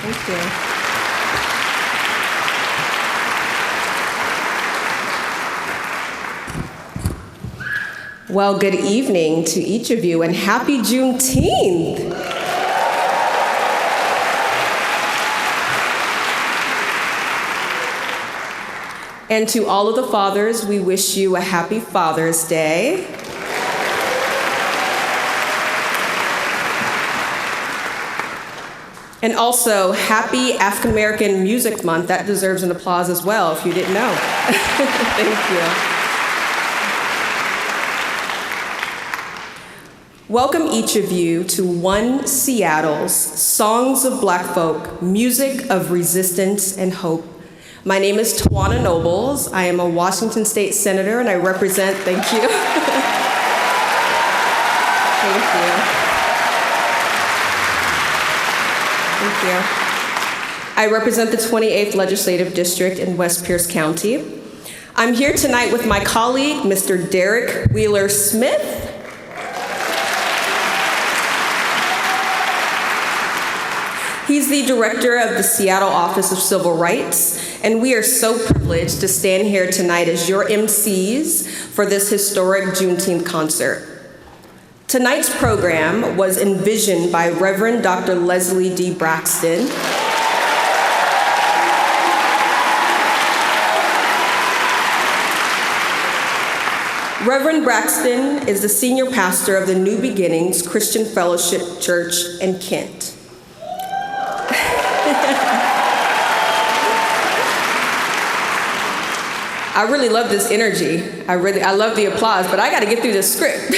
Thank you. Well, good evening to each of you, and happy Juneteenth. And to all of the fathers, we wish you a happy Father's Day. And also, happy African American Music Month. That deserves an applause as well, if you didn't know. Thank you. Welcome each of you to One Seattle's Songs of Black Folk, Music of Resistance and Hope. My name is Tawana Nobles. I am a Washington State Senator, and I represent, thank you. Thank you. I represent the 28th Legislative District in West Pierce County. I'm here tonight with my colleague, Mr. Derek Wheeler-Smith. He's the director of the Seattle Office of Civil Rights, and we are so privileged to stand here tonight as your MCs for this historic Juneteenth concert. Tonight's program was envisioned by Reverend Dr. Leslie D. Braxton. Reverend Braxton is the senior pastor of the New Beginnings Christian Fellowship Church in Kent. I really love this energy. I love the applause, but I got to get through this script.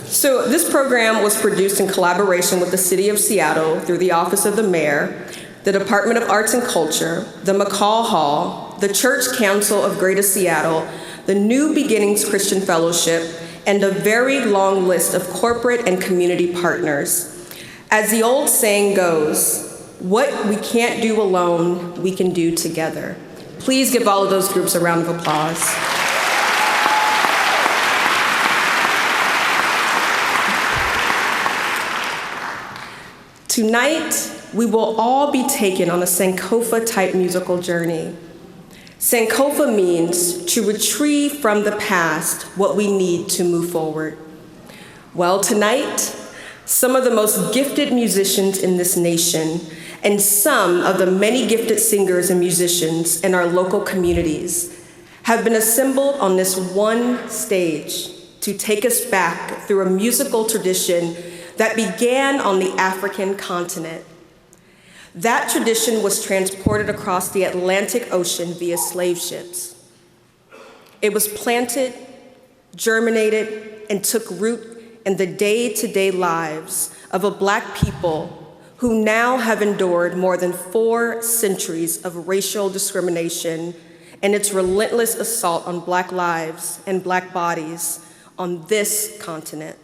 So this program was produced in collaboration with the City of Seattle through the Office of the Mayor, the Department of Arts and Culture, the McCall Hall, the Church Council of Greater Seattle, the New Beginnings Christian Fellowship, and a very long list of corporate and community partners. As the old saying goes, what we can't do alone, we can do together. Please give all of those groups a round of applause. Tonight, we will all be taken on a Sankofa-type musical journey. Sankofa means to retrieve from the past what we need to move forward. Well, tonight, some of the most gifted musicians in this nation and some of the many gifted singers and musicians in our local communities have been assembled on this one stage to take us back through a musical tradition that began on the African continent. That tradition was transported across the Atlantic Ocean via slave ships. It was planted, germinated, and took root in the day-to-day lives of a Black people who now have endured more than 4 centuries of racial discrimination and its relentless assault on Black lives and Black bodies on this continent.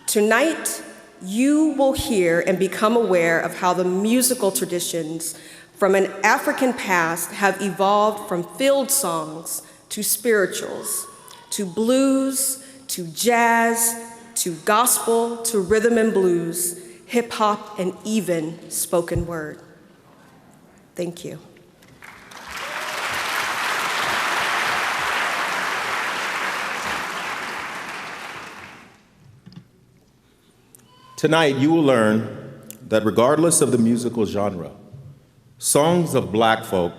Tonight, you will hear and become aware of how the musical traditions from an African past have evolved from field songs to spirituals, to blues, to jazz, to gospel, to rhythm and blues, hip hop, and even spoken word. Thank you. Tonight, you will learn that regardless of the musical genre, songs of Black folk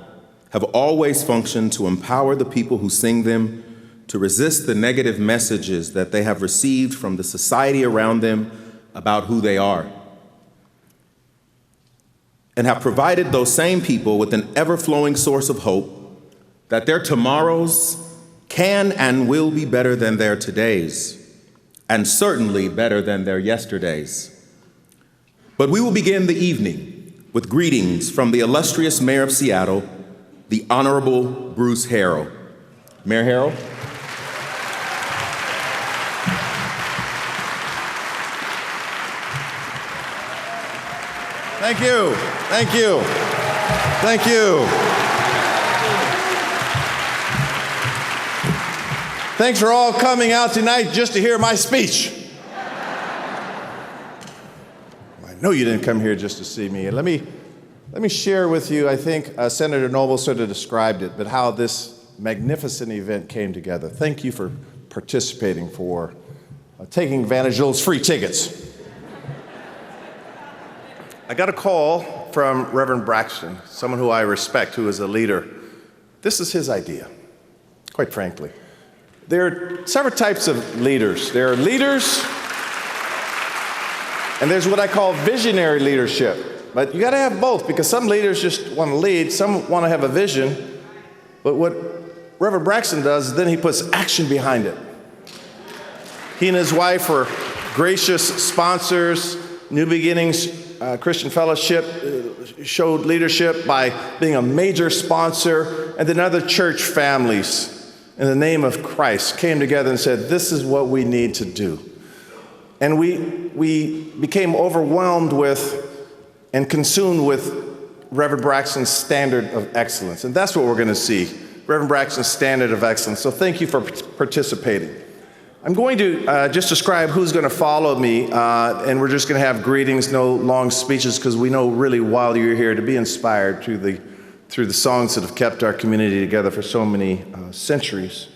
have always functioned to empower the people who sing them, to resist the negative messages that they have received from the society around them about who they are, and have provided those same people with an ever-flowing source of hope that their tomorrows can and will be better than their todays, and certainly better than their yesterdays. But we will begin the evening with greetings from the illustrious Mayor of Seattle, the Honorable Bruce Harrell. Mayor Harrell. Thank you, thank you, thank you. Thanks for all coming out tonight just to hear my speech. know you didn't come here just to see me. And let me share with you, I think Senator Noble sort of described it, but how this magnificent event came together. Thank you for participating, for taking advantage of those free tickets. I got a call from Reverend Braxton, someone who I respect, who is a leader. This is his idea, quite frankly. There are several types of leaders. There are leaders, and there's what I call visionary leadership. But you gotta have both, because some leaders just want to lead, some want to have a vision. But what Reverend Braxton does is then he puts action behind it. He and his wife are gracious sponsors. New Beginnings Christian Fellowship showed leadership by being a major sponsor, and then other church families in the name of Christ came together and said, this is what we need to do. And we became overwhelmed with and consumed with Reverend Braxton's standard of excellence. And that's what we're going to see, Reverend Braxton's standard of excellence. So thank you for participating. I'm going to just describe who's going to follow me, and we're just going to have greetings, no long speeches, because we know really while you're here to be inspired through the songs that have kept our community together for so many centuries.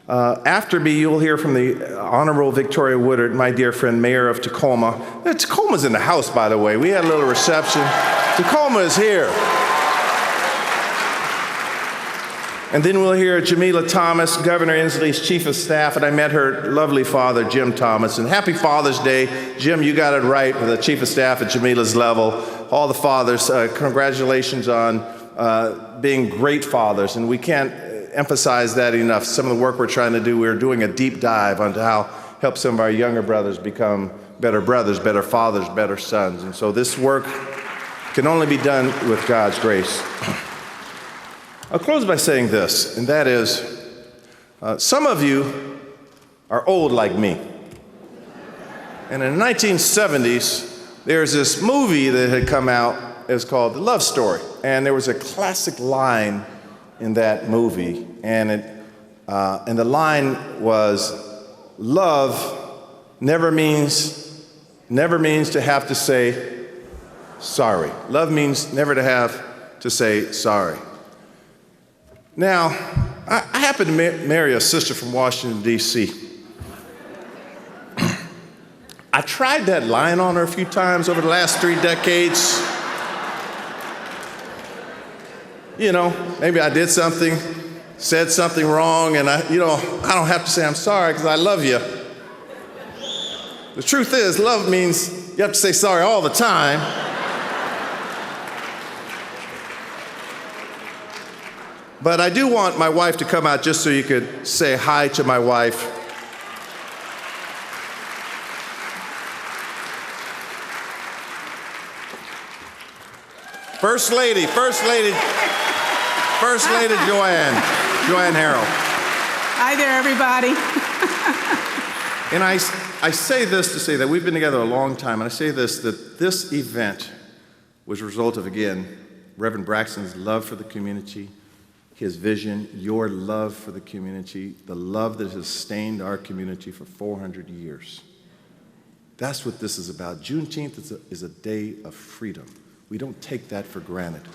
After me, you'll hear from the Honorable Victoria Woodard, my dear friend, Mayor of Tacoma. Tacoma's in the house, by the way. We had a little reception. Tacoma is here. And then we'll hear Jamila Thomas, Governor Inslee's Chief of Staff, and I met her lovely father, Jim Thomas. And happy Father's Day. Jim, you got it right for the Chief of Staff at Jamila's level. All the fathers, congratulations on being great fathers. And we can't emphasize that enough. Some of the work we're trying to do, we're doing a deep dive onto how to help some of our younger brothers become better brothers, better fathers, better sons. And so this work can only be done with God's grace. I'll close by saying this, and that is, some of you are old like me. And in the 1970s, there's this movie that had come out. It's called The Love Story. And there was a classic line in that movie, and the line was, love never means to have to say sorry. Love means never to have to say sorry. Now, I happen to marry a sister from Washington, D.C. I tried that line on her a few times over the last 3 decades. You know, maybe I did something, said something wrong, and I don't have to say I'm sorry because I love you. The truth is, love means you have to say sorry all the time. But I do want my wife to come out just so you could say hi to my wife. First Lady Joanne Harrell. Hi there, everybody. And I say this to say that we've been together a long time, and I say this, that this event was a result of, again, Reverend Braxton's love for the community, his vision, your love for the community, the love that has sustained our community for 400 years. That's what this is about. Juneteenth is a day of freedom. We don't take that for granted.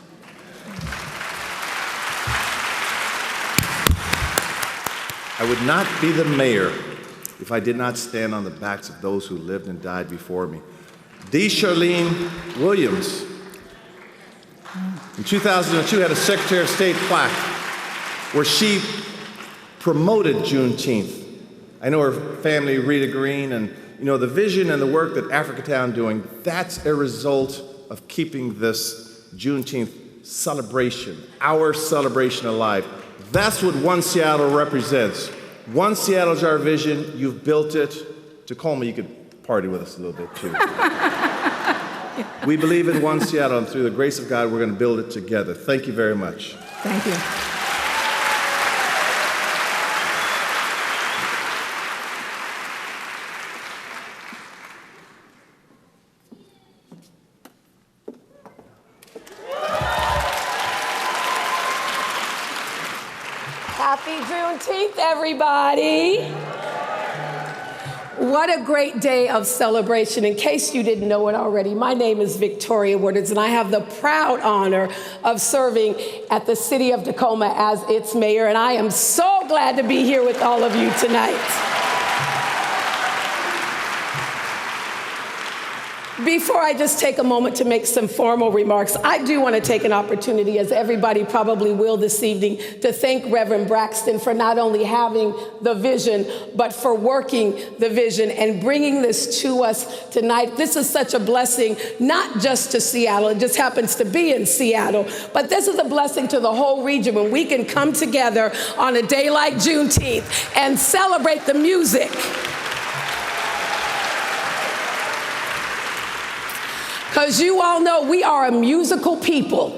I would not be the mayor if I did not stand on the backs of those who lived and died before me. D. Charlene Williams, in 2002, had a Secretary of State plaque where she promoted Juneteenth. I know her family, Rita Green, and the vision and the work that Africatown doing, that's a result of keeping this Juneteenth celebration, our celebration alive. That's what One Seattle represents. One Seattle is our vision. You've built it. Tacoma, you could party with us a little bit too. We believe in One Seattle, and through the grace of God, we're going to build it together. Thank you very much. Thank you. Happy Juneteenth, everybody. What a great day of celebration. In case you didn't know it already, my name is Victoria Woodards, and I have the proud honor of serving at the city of Tacoma as its mayor, and I am so glad to be here with all of you tonight. Before I just take a moment to make some formal remarks, I do want to take an opportunity, as everybody probably will this evening, to thank Reverend Braxton for not only having the vision, but for working the vision and bringing this to us tonight. This is such a blessing, not just to Seattle, it just happens to be in Seattle, but this is a blessing to the whole region when we can come together on a day like Juneteenth and celebrate the music. Because you all know we are a musical people.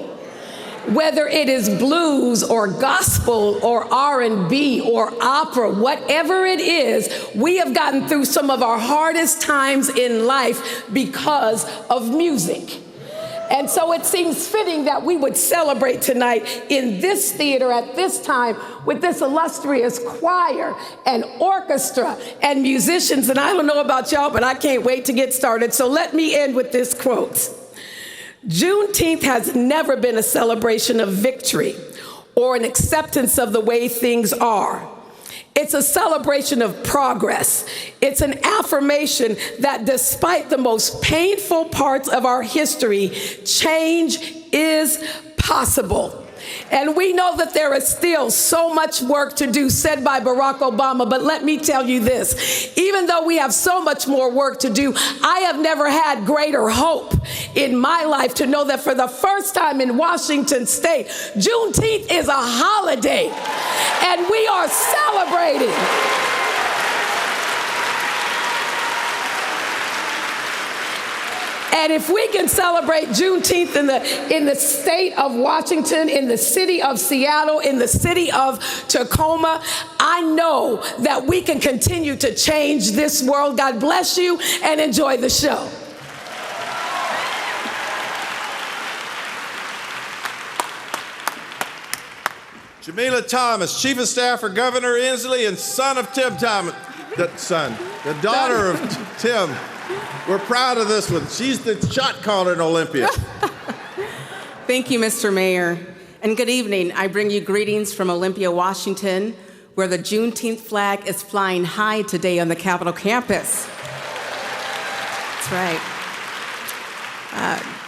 Whether it is blues or gospel or R&B or opera, whatever it is, we have gotten through some of our hardest times in life because of music. And so it seems fitting that we would celebrate tonight in this theater at this time with this illustrious choir and orchestra and musicians. And I don't know about y'all, but I can't wait to get started. So let me end with this quote. Juneteenth has never been a celebration of victory or an acceptance of the way things are. It's a celebration of progress. It's an affirmation that despite the most painful parts of our history, change is possible. And we know that there is still so much work to do, said by Barack Obama, but let me tell you this, even though we have so much more work to do, I have never had greater hope in my life to know that for the first time in Washington State, Juneteenth is a holiday, and we are celebrating. And if we can celebrate Juneteenth in the state of Washington, in the city of Seattle, in the city of Tacoma, I know that we can continue to change this world. God bless you and enjoy the show. Jamila Thomas, Chief of Staff for Governor Inslee and son of Tim Thomas. The daughter of Tim. We're proud of this one. She's the shot caller in Olympia. Thank you, Mr. Mayor. And good evening. I bring you greetings from Olympia, Washington, where the Juneteenth flag is flying high today on the Capitol campus. That's right.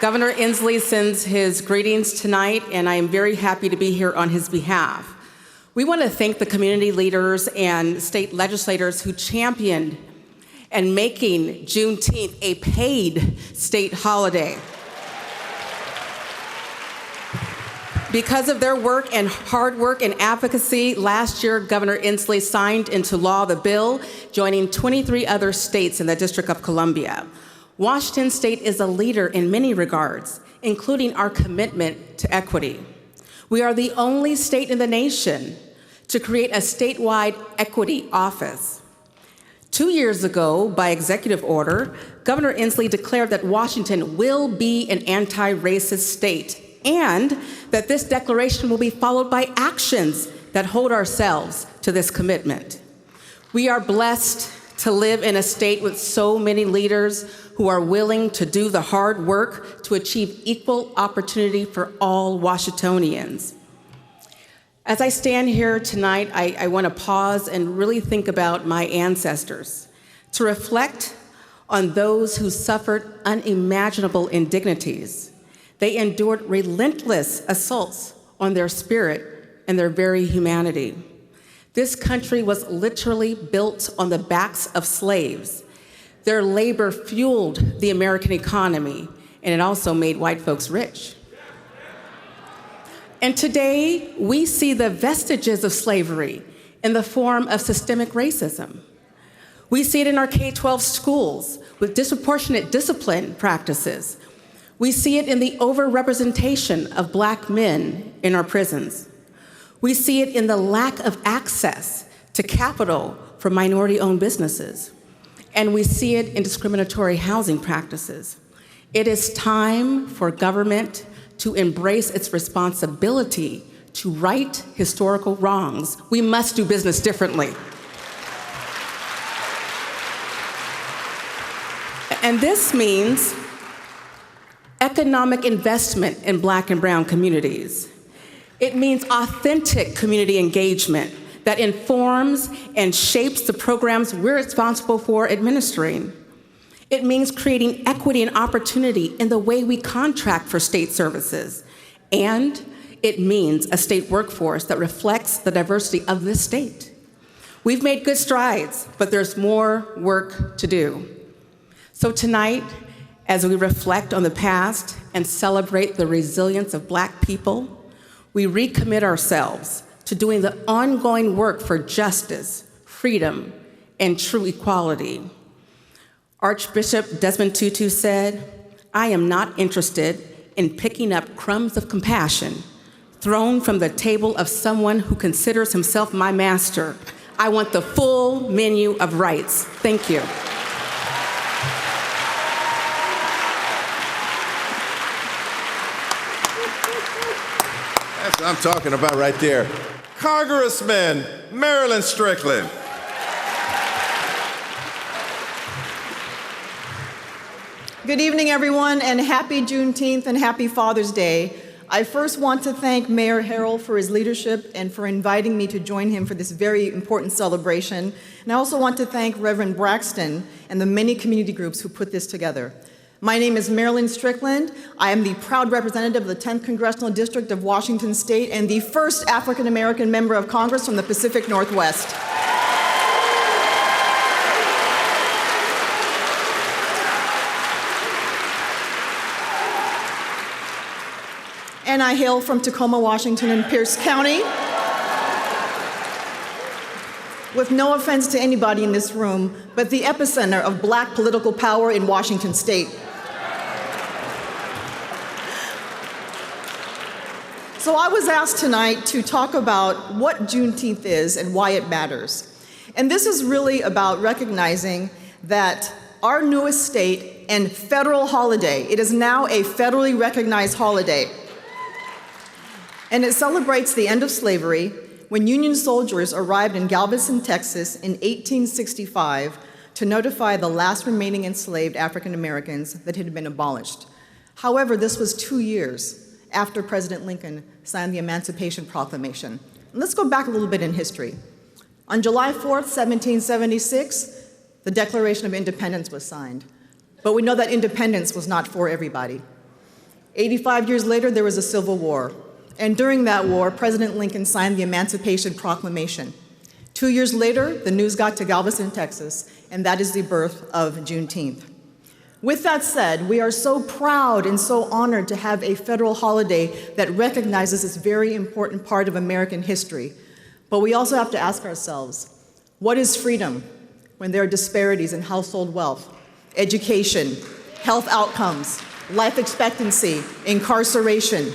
Governor Inslee sends his greetings tonight, and I am very happy to be here on his behalf. We want to thank the community leaders and state legislators who championed and making Juneteenth a paid state holiday. Because of their work and hard work and advocacy, last year, Governor Inslee signed into law the bill, joining 23 other states in the District of Columbia. Washington State is a leader in many regards, including our commitment to equity. We are the only state in the nation to create a statewide equity office. 2 years ago, by executive order, Governor Inslee declared that Washington will be an anti-racist state and that this declaration will be followed by actions that hold ourselves to this commitment. We are blessed to live in a state with so many leaders who are willing to do the hard work to achieve equal opportunity for all Washingtonians. As I stand here tonight, I want to pause and really think about my ancestors, to reflect on those who suffered unimaginable indignities. They endured relentless assaults on their spirit and their very humanity. This country was literally built on the backs of slaves. Their labor fueled the American economy, and it also made white folks rich. And today, we see the vestiges of slavery in the form of systemic racism. We see it in our K-12 schools with disproportionate discipline practices. We see it in the overrepresentation of Black men in our prisons. We see it in the lack of access to capital for minority-owned businesses. And we see it in discriminatory housing practices. It is time for government to embrace its responsibility to right historical wrongs. We must do business differently. And this means economic investment in Black and brown communities. It means authentic community engagement that informs and shapes the programs we're responsible for administering. It means creating equity and opportunity in the way we contract for state services. And it means a state workforce that reflects the diversity of this state. We've made good strides, but there's more work to do. So tonight, as we reflect on the past and celebrate the resilience of Black people, we recommit ourselves to doing the ongoing work for justice, freedom, and true equality. Archbishop Desmond Tutu said, "I am not interested in picking up crumbs of compassion thrown from the table of someone who considers himself my master. I want the full menu of rights." Thank you. That's what I'm talking about right there. Congressman Marilyn Strickland. Good evening, everyone, and happy Juneteenth and happy Father's Day. I first want to thank Mayor Harrell for his leadership and for inviting me to join him for this very important celebration. And I also want to thank Reverend Braxton and the many community groups who put this together. My name is Marilyn Strickland. I am the proud representative of the 10th Congressional District of Washington State and the first African-American member of Congress from the Pacific Northwest. And I hail from Tacoma, Washington, and Pierce County. With no offense to anybody in this room, but the epicenter of Black political power in Washington State. So I was asked tonight to talk about what Juneteenth is and why it matters. And this is really about recognizing that our newest state and federal holiday, it is now a federally recognized holiday. And it celebrates the end of slavery when Union soldiers arrived in Galveston, Texas in 1865 to notify the last remaining enslaved African Americans that had been abolished. However, this was 2 years after President Lincoln signed the Emancipation Proclamation. And let's go back a little bit in history. On July 4th, 1776, the Declaration of Independence was signed. But we know that independence was not for everybody. 85 years later, there was a Civil War. And during that war, President Lincoln signed the Emancipation Proclamation. 2 years later, the news got to Galveston, Texas, and that is the birth of Juneteenth. With that said, we are so proud and so honored to have a federal holiday that recognizes this very important part of American history. But we also have to ask ourselves, what is freedom when there are disparities in household wealth, education, health outcomes, life expectancy, incarceration?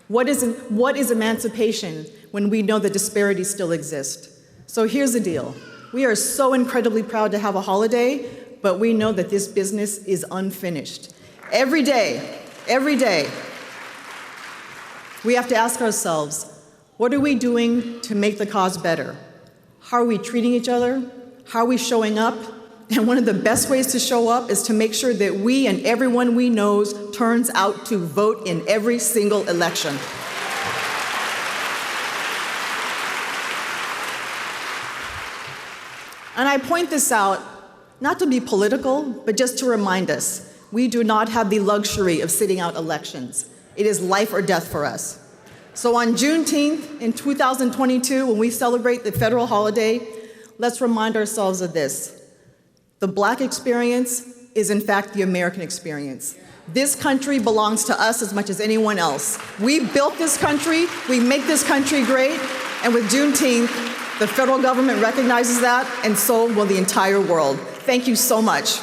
What is emancipation when we know that disparities still exist? So here's the deal. We are so incredibly proud to have a holiday, but we know that this business is unfinished. Every day, we have to ask ourselves, what are we doing to make the cause better? How are we treating each other? How are we showing up? And one of the best ways to show up is to make sure that we and everyone we know turns out to vote in every single election. And I point this out, not to be political, but just to remind us, we do not have the luxury of sitting out elections. It is life or death for us. So on Juneteenth in 2022, when we celebrate the federal holiday, let's remind ourselves of this. The Black experience is in fact the American experience. This country belongs to us as much as anyone else. We built this country, we make this country great, and with Juneteenth, the federal government recognizes that, and so will the entire world. Thank you so much.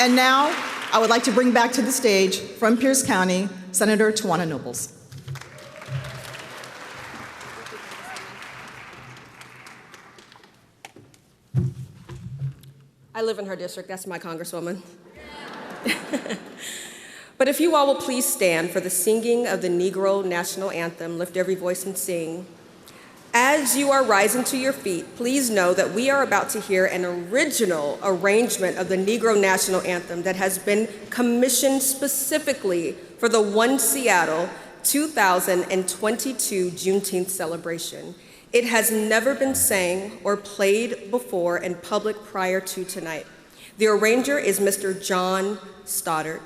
And now, I would like to bring back to the stage, from Pierce County, Senator Tawana Nobles. I live in her district, that's my congresswoman. But if you all will please stand for the singing of the Negro National Anthem, lift every voice and sing. As you are rising to your feet, please know that we are about to hear an original arrangement of the Negro National Anthem that has been commissioned specifically for the One Seattle 2022 Juneteenth celebration. It has never been sang or played before in public prior to tonight. The arranger is Mr. John Stoddard.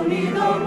We have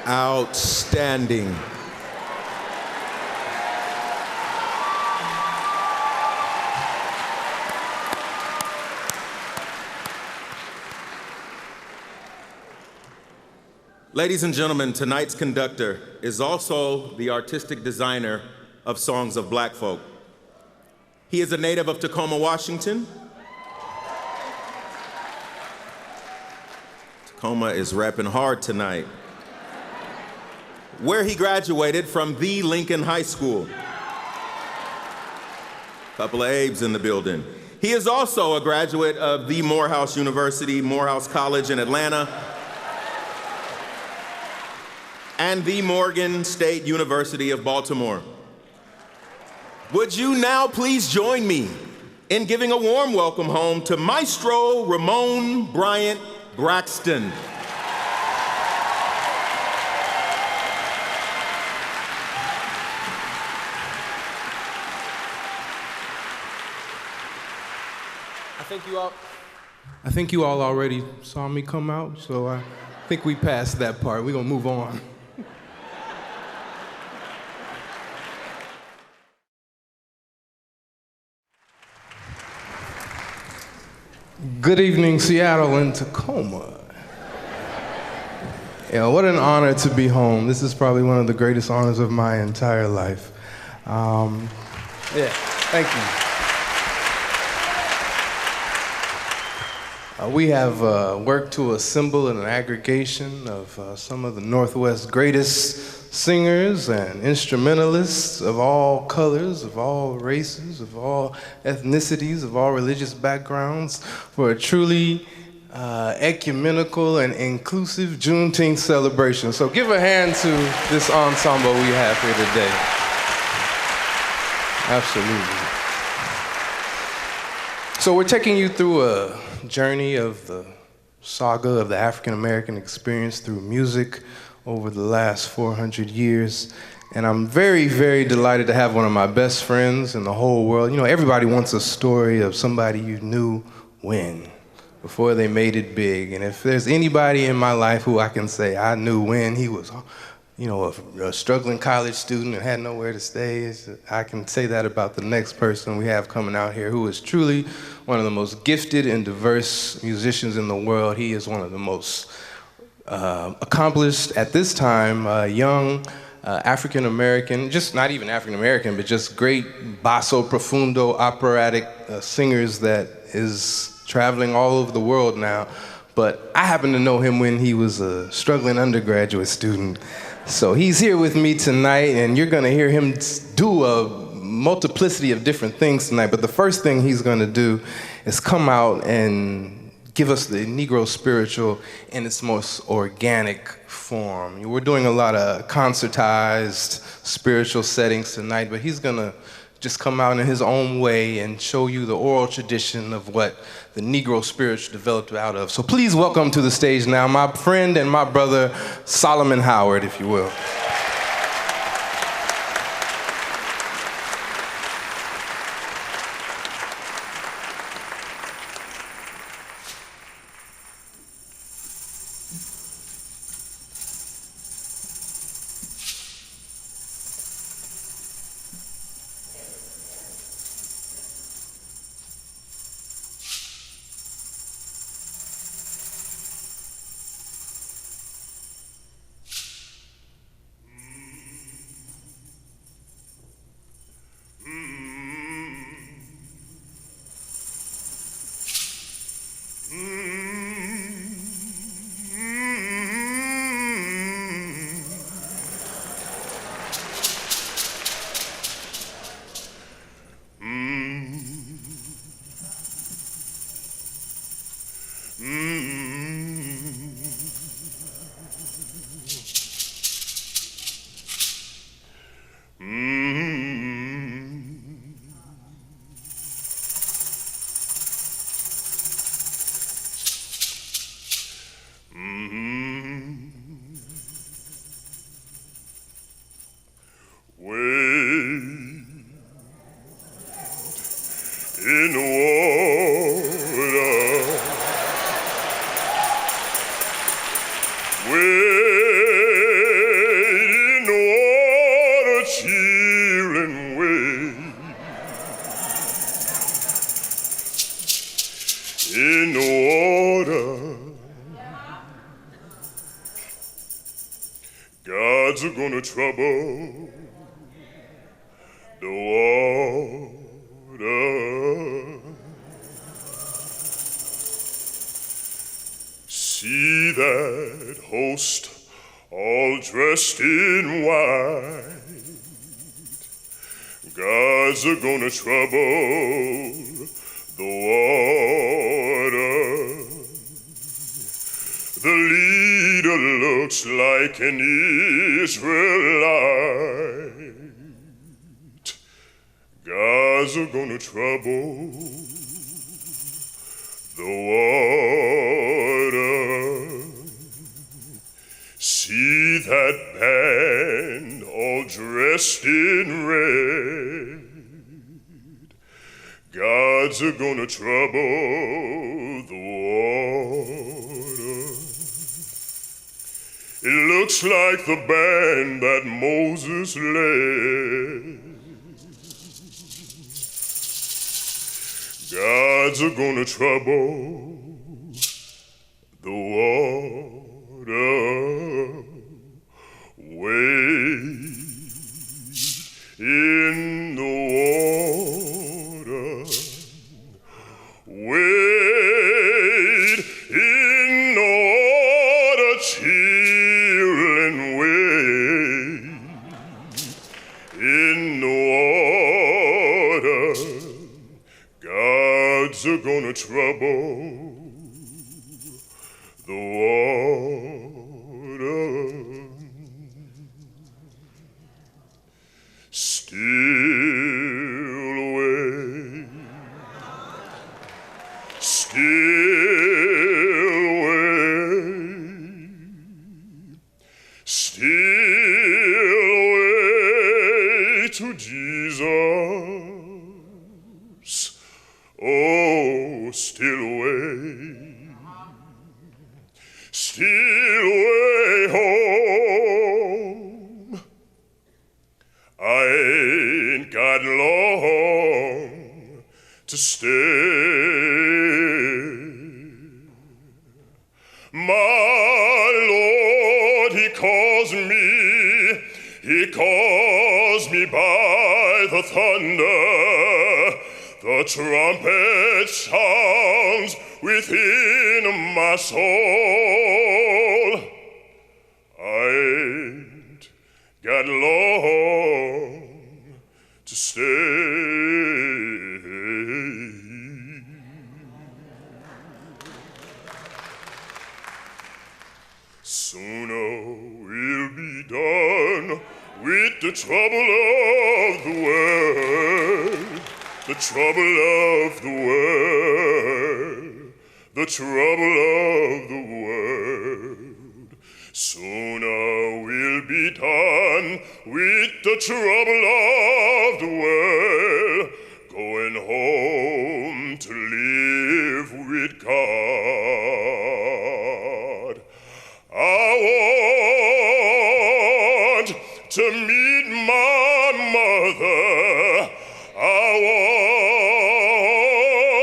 Outstanding. Ladies and gentlemen, tonight's conductor is also the artistic designer of Songs of Black Folk. He is a native of Tacoma, Washington. Tacoma is rapping hard tonight. Where he graduated from the Lincoln High School. Couple of Abes in the building. He is also a graduate of the Morehouse University, Morehouse College in Atlanta, and the Morgan State University of Baltimore. Would you now please join me in giving a warm welcome home to Maestro Ramon Bryant Braxton. I think you all already saw me come out, so I think we passed that part. We're gonna move on. Good evening, Seattle and Tacoma. Yeah, what an honor to be home. This is probably one of the greatest honors of my entire life. Thank you. We have worked to assemble an aggregation of some of the Northwest's greatest singers and instrumentalists of all colors, of all races, of all ethnicities, of all religious backgrounds for a truly ecumenical and inclusive Juneteenth celebration. So give a hand to this ensemble we have here today. Absolutely. So we're taking you through a journey of the saga of the African American experience through music over the last 400 years. And I'm very, very delighted to have one of my best friends in the whole world. You know, everybody wants a story of somebody you knew when, before they made it big. And if there's anybody in my life who I can say I knew when he was, you know, a struggling college student and had nowhere to stay, I can say that about the next person we have coming out here, who is truly one of the most gifted and diverse musicians in the world. He is one of the most accomplished at this time, young African-American, just not even African-American, but just great basso profundo operatic singers that is traveling all over the world now. But I happen to know him when he was a struggling undergraduate student. So he's here with me tonight, and you're gonna hear him do a multiplicity of different things tonight. But the first thing he's gonna do is come out and give us the Negro spiritual in its most organic form. We're doing a lot of concertized spiritual settings tonight, but he's gonna just come out in his own way and show you the oral tradition of what the Negro spiritual developed out of. So please welcome to the stage now my friend and my brother, Solomon Howard, if you will. in the water. God's gonna trouble the water. See that host all dressed in white. God's gonna trouble the water. The leader looks like an Israelite. God's gonna trouble the water. See that band all dressed in red. God's gonna trouble the water. It looks like the band that Moses led. God's gonna trouble the water. Wade in the water. Wade in the water, children, wade in the water. God's gonna trouble the water. Still wait. Still wait. Still wait to Jesus. Oh, still wait. Still way home. I ain't got long to stay. My Lord, He calls me by the thunder. The trumpet sounds within my soul. I ain't got long to stay. Sooner we'll be done with the trouble of the world. The trouble of the world, the trouble of the world. Sooner we'll be done with the trouble of the world, going home to live with God. I want to meet my mother. I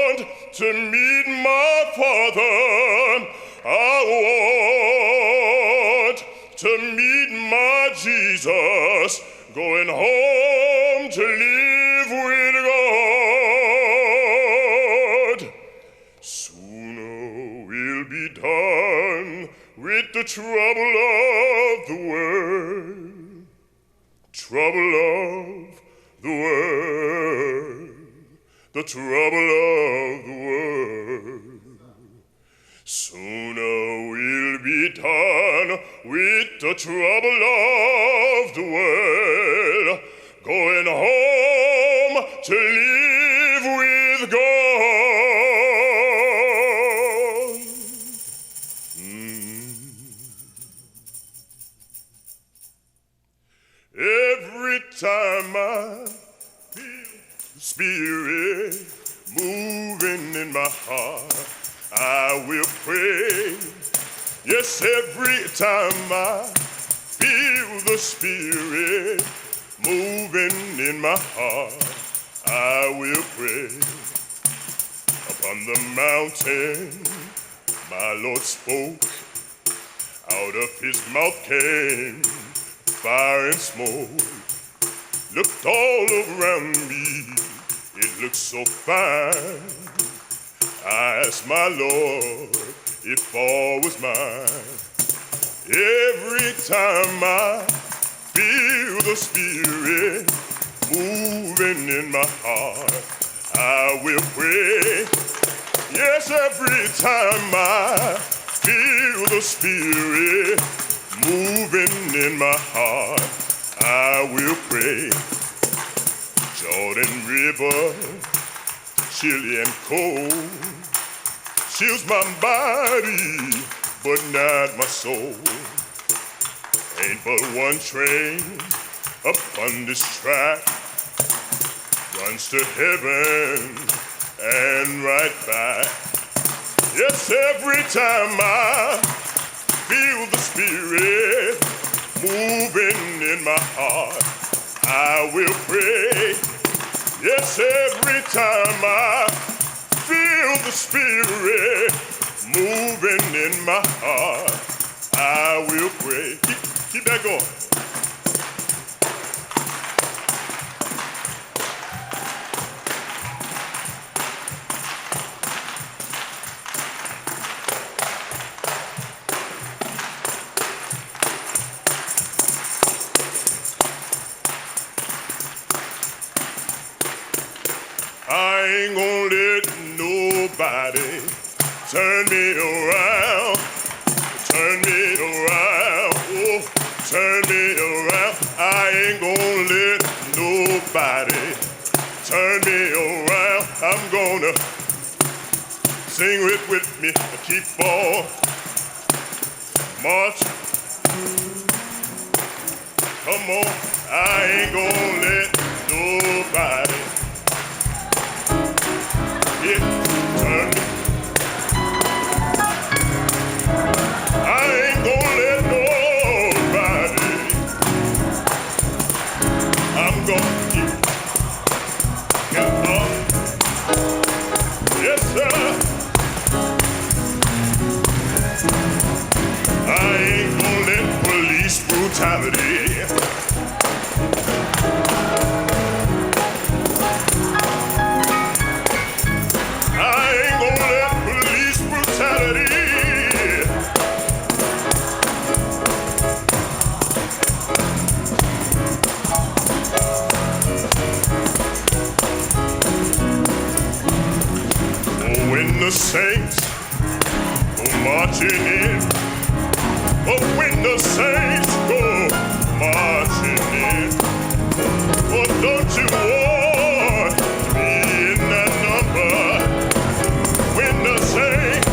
want to meet my father. I want to meet my Jesus, going home to live with God. Sooner we'll be done with the trouble of the world, trouble of the world, the trouble of the world. Sooner we'll be done with the trouble of the world, going home to live with God. Every time I feel the Spirit moving in my heart, I will pray. Yes, every time I feel the Spirit moving in my heart, I will pray. From the mountain, my Lord spoke. Out of his mouth came fire and smoke. Looked all around me, it looked so fine. I asked my Lord if all was mine. Every time I feel the Spirit moving in my heart, I will pray. Yes, every time I feel the Spirit moving in my heart, I will pray. Jordan River, chilly and cold, chills my body, but not my soul. Ain't but one train upon this track, runs to heaven and right back. Yes, every time I feel the Spirit moving in my heart, I will pray. Yes, every time I feel the Spirit moving in my heart, I will pray. Keep that going. I ain't gonna let nobody turn me around, turn me around, oh, turn me around. I ain't gonna let nobody turn me around. I'm gonna sing it with me, keep on marching. Come on, I ain't gonna let nobody turn me. I ain't gonna let nobody. I'm gonna keep it on. Yes, sir. I ain't gonna let police brutality. The saints go marching in. Oh, when the saints go marching in. Oh, don't you want to be in that number? When the saints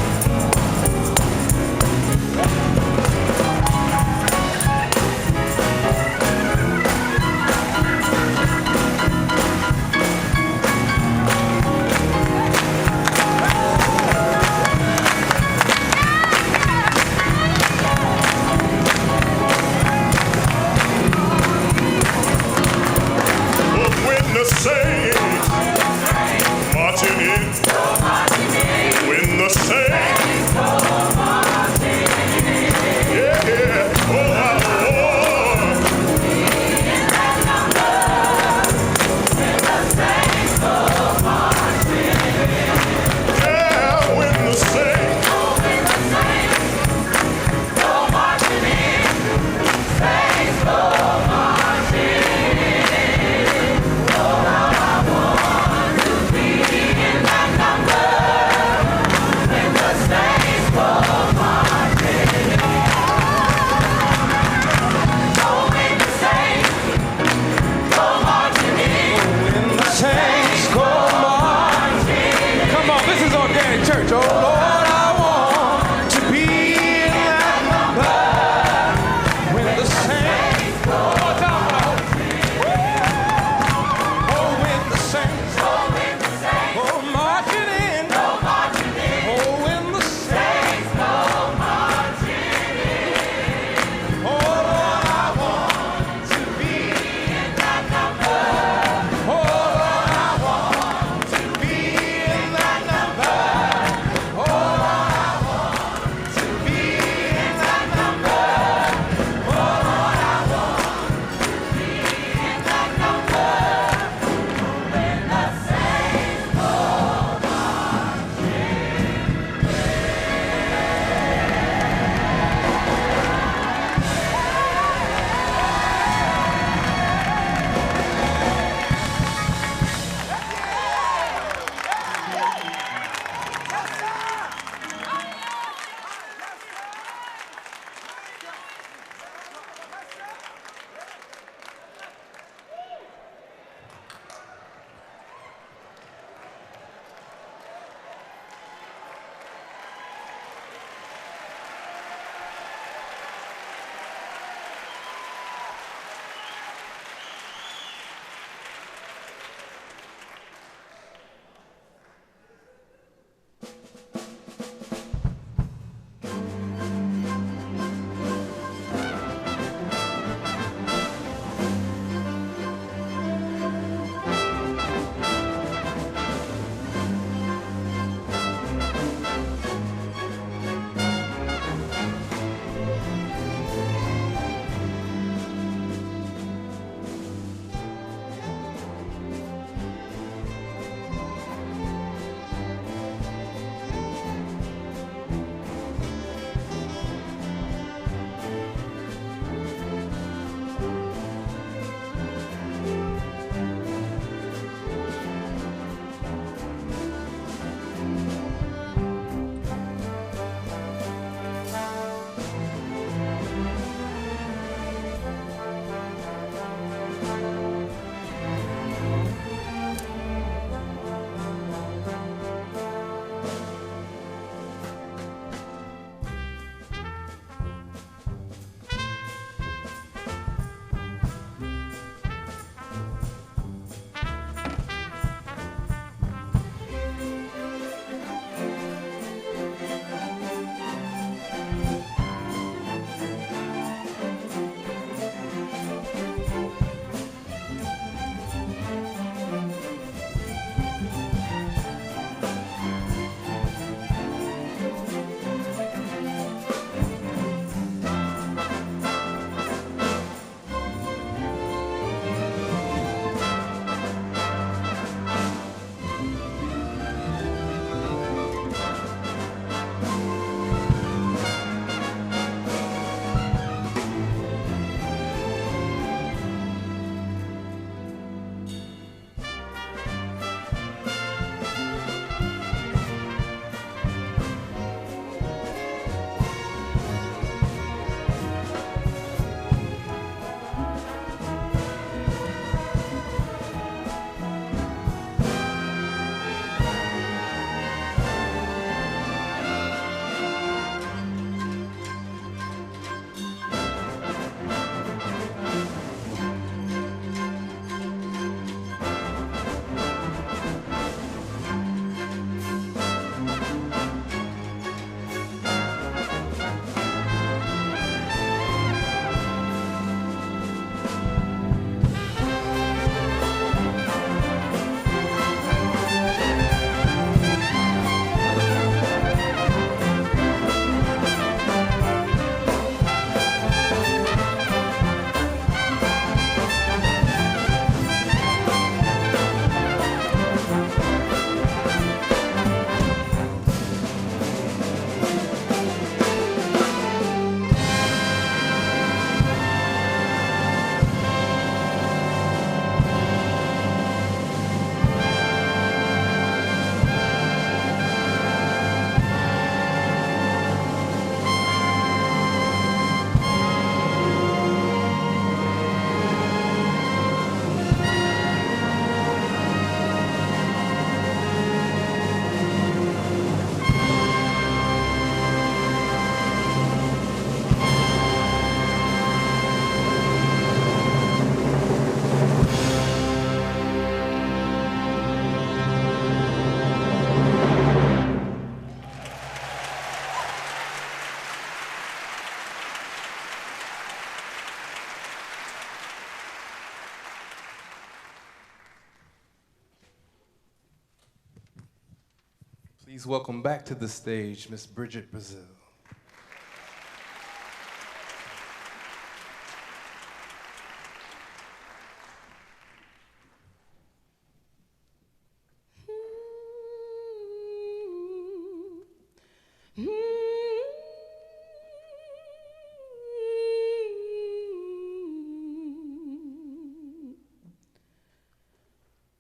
Please welcome back to the stage Miss Bridget Brazil.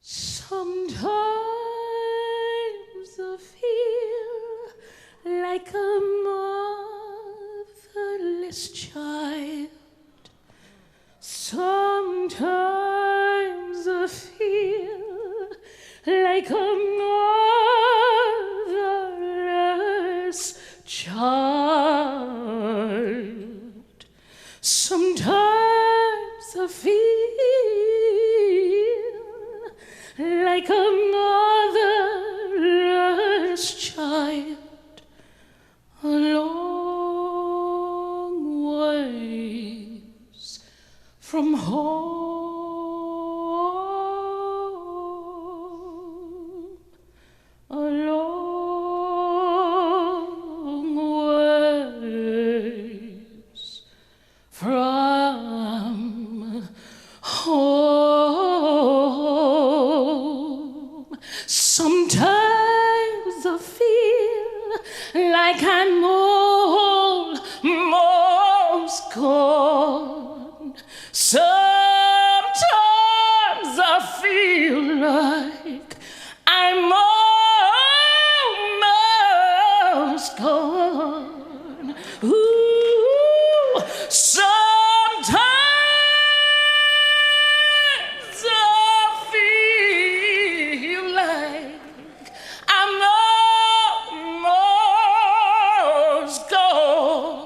Sometimes I feel like a motherless child. Sometimes I feel like a motherless child. Sometimes I feel like a motherless child, a long ways from home, a long ways from home. Sometimes I feel like I'm almost gone. Sometimes I feel like I'm almost gone. Ooh, sometimes I feel like I'm almost gone.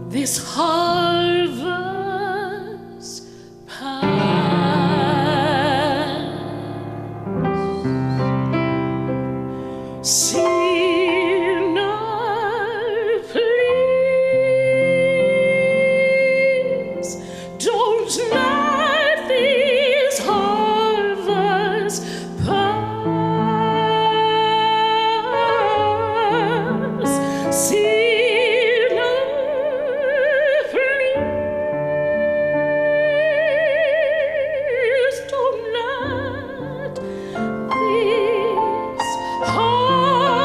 This harvest pass. Sinner, please don't let this harvest pass. Sinner, please don't let this harvest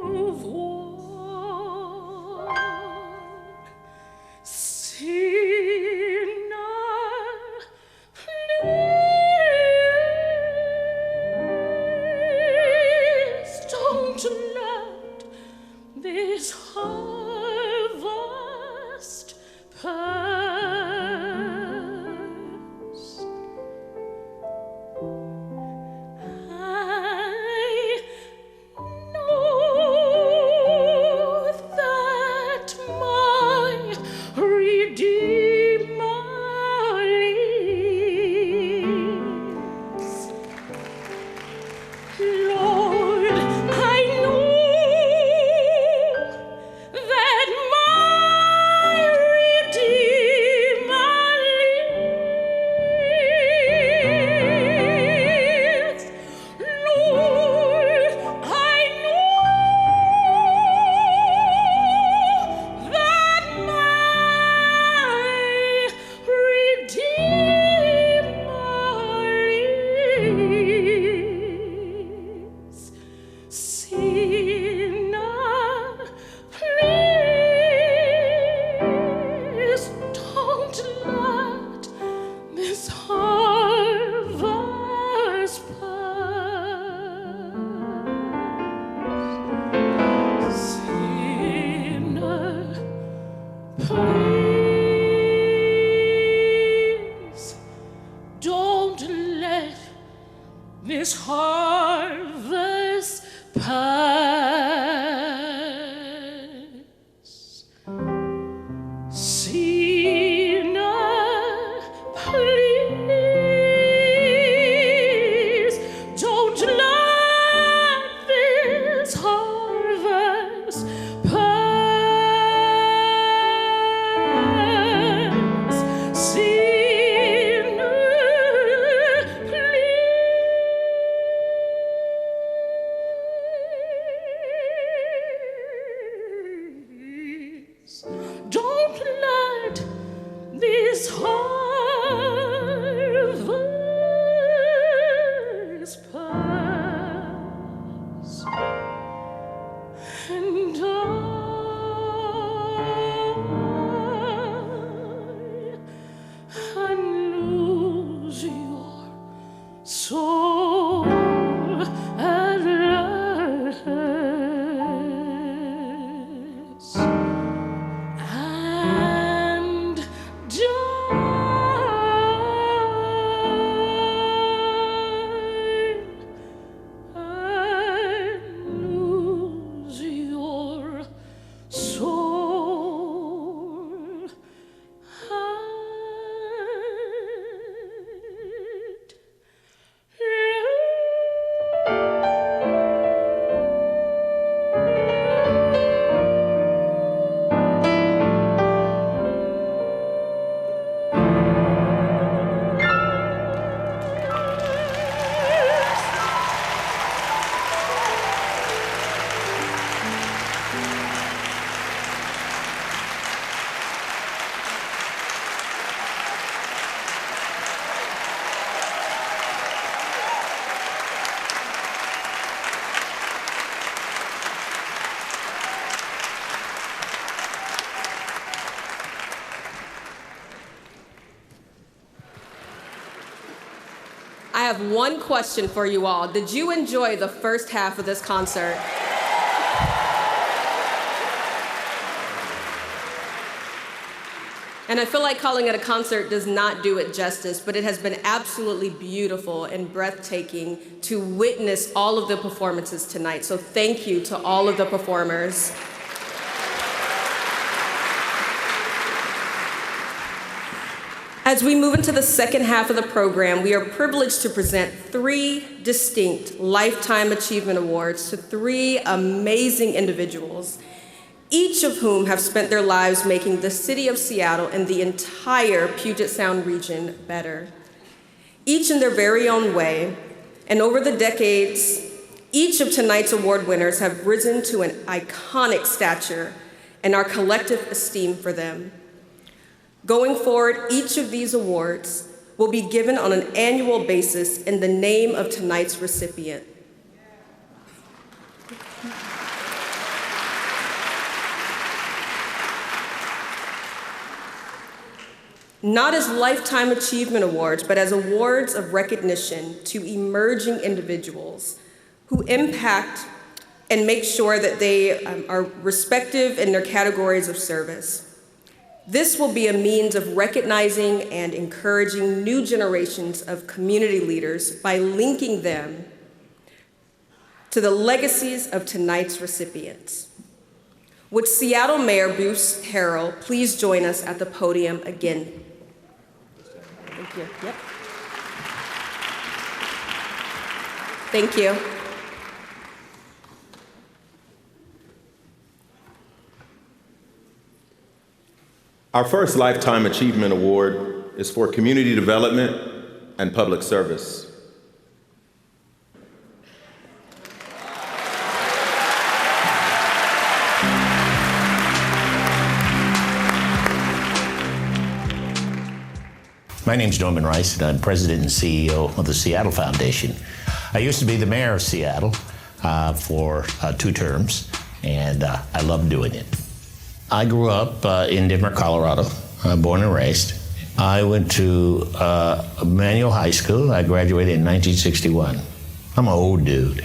of war. Sinner, please don't let this harvest pass. I know that my Redeemer lives. Lord, I know that my Redeemer lives. Lord, I know that my Redeemer lives. Sinner, please don't let this harvest pass. Sinner, please don't let this harvest pass. Sinner, please don't let this harvest pass. Sinner, please don't let this harvest pass. And I lose your soul at last. And I lose your soul I have one question for you all. Did you enjoy the first half of this concert? And I feel like calling it a concert does not do it justice, but it has been absolutely beautiful and breathtaking to witness all of the performances tonight. So thank you to all of the performers. As we move into the second half of the program, we are privileged to present 3 distinct Lifetime Achievement Awards to 3 amazing individuals, each of whom have spent their lives making the city of Seattle and the entire Puget Sound region better. Each in their very own way, and over the decades, each of tonight's award winners have risen to an iconic stature and our collective esteem for them. Going forward, each of these awards will be given on an annual basis in the name of tonight's recipient. not as lifetime achievement awards, but as awards of recognition to emerging individuals who impact and make sure that they are respective in their categories of service. This will be a means of recognizing and encouraging new generations of community leaders by linking them to the legacies of tonight's recipients. Would Seattle Mayor Bruce Harrell please join us at the podium again? Thank you. Yep. Thank you. Our first Lifetime Achievement Award is for community development and public service. My name's Norman Rice, and I'm president and CEO of the Seattle Foundation. I used to be the mayor of Seattle for 2 terms, and I love doing it. I grew up in Denver, Colorado, born and raised. I went to Manual High School. I graduated in 1961. I'm an old dude.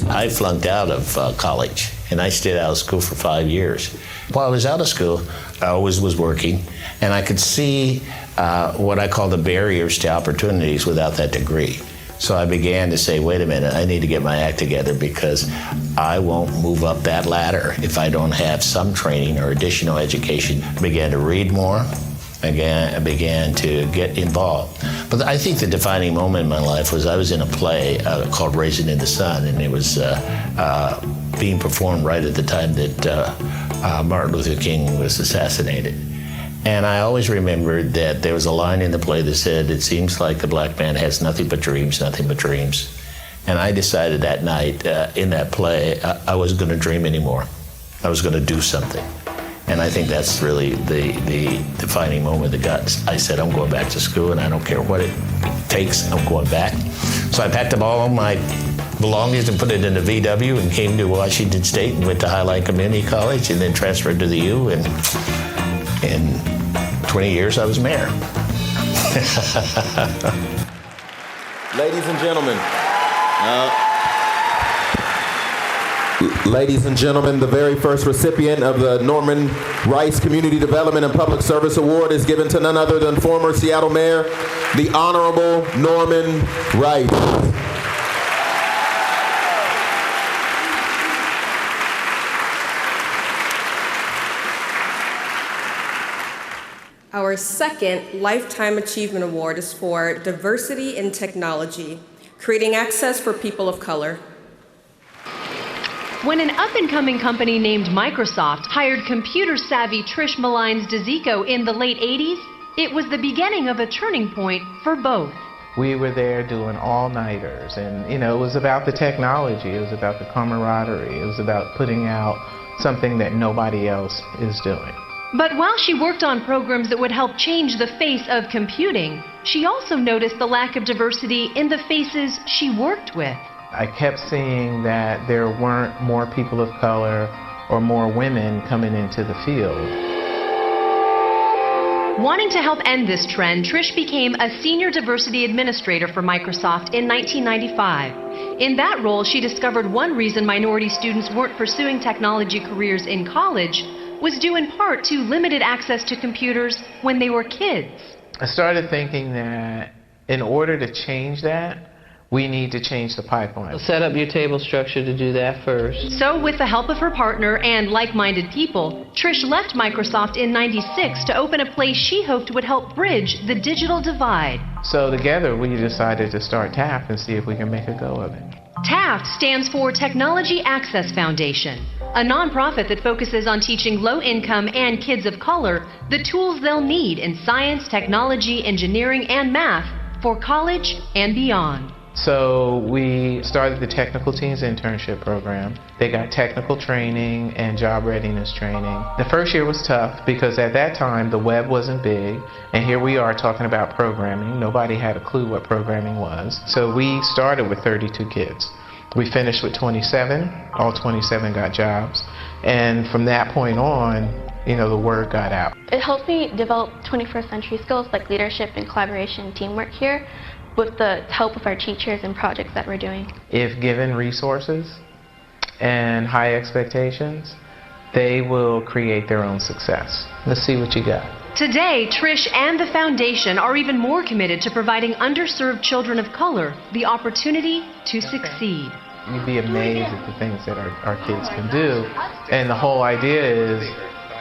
I flunked out of college, and I stayed out of school for 5 years. While I was out of school, I always was working, and I could see what I call the barriers to opportunities without that degree. So I began to say, wait a minute, I need to get my act together because I won't move up that ladder if I don't have some training or additional education. I began to read more. I began to get involved. But I think the defining moment in my life was I was in a play called Raisin in the Sun, and it was being performed right at the time that Martin Luther King was assassinated. And I always remembered that there was a line in the play that said, it seems like the black man has nothing but dreams, nothing but dreams. And I decided that night in that play, I wasn't going to dream anymore. I was going to do something. And I think that's really the defining moment that I said, I'm going back to school, and I don't care what it takes, I'm going back. So I packed up all my belongings and put it in a VW and came to Washington State and went to Highline Community College and then transferred to the U, and in 20 years I was mayor. Ladies and gentlemen, the very first recipient of the Norman Rice Community Development and Public Service Award is given to none other than former Seattle Mayor, the Honorable Norman Rice. Our second Lifetime Achievement Award is for Diversity in Technology, creating access for people of color. When an up-and-coming company named Microsoft hired computer-savvy Trish Maline's DeZico in the late 80s, it was the beginning of a turning point for both. We were there doing all-nighters, and it was about the technology, it was about the camaraderie, it was about putting out something that nobody else is doing. But while she worked on programs that would help change the face of computing, she also noticed the lack of diversity in the faces she worked with. I kept seeing that there weren't more people of color or more women coming into the field. Wanting to help end this trend, Trish became a senior diversity administrator for Microsoft in 1995. In that role, she discovered one reason minority students weren't pursuing technology careers in college was due in part to limited access to computers when they were kids. I started thinking that in order to change that, we need to change the pipeline. Set up your table structure to do that first. So with the help of her partner and like-minded people, Trish left Microsoft in '96 to open a place she hoped would help bridge the digital divide. So together we decided to start TAFT and see if we can make a go of it. TAFT stands for Technology Access Foundation, a nonprofit that focuses on teaching low-income and kids of color the tools they'll need in science, technology, engineering, and math for college and beyond. So we started the Technical Teens Internship Program. They got technical training and job readiness training. The first year was tough because at that time the web wasn't big, and here we are talking about programming. Nobody had a clue what programming was. So we started with 32 kids. We finished with 27. All 27 got jobs. And from that point on, the word got out. It helped me develop 21st century skills like leadership and collaboration and teamwork here with the help of our teachers and projects that we're doing. If given resources and high expectations, they will create their own success. Let's see what you got. Today, Trish and the foundation are even more committed to providing underserved children of color the opportunity to succeed. You'd be amazed at the things that our kids can do. And the whole idea is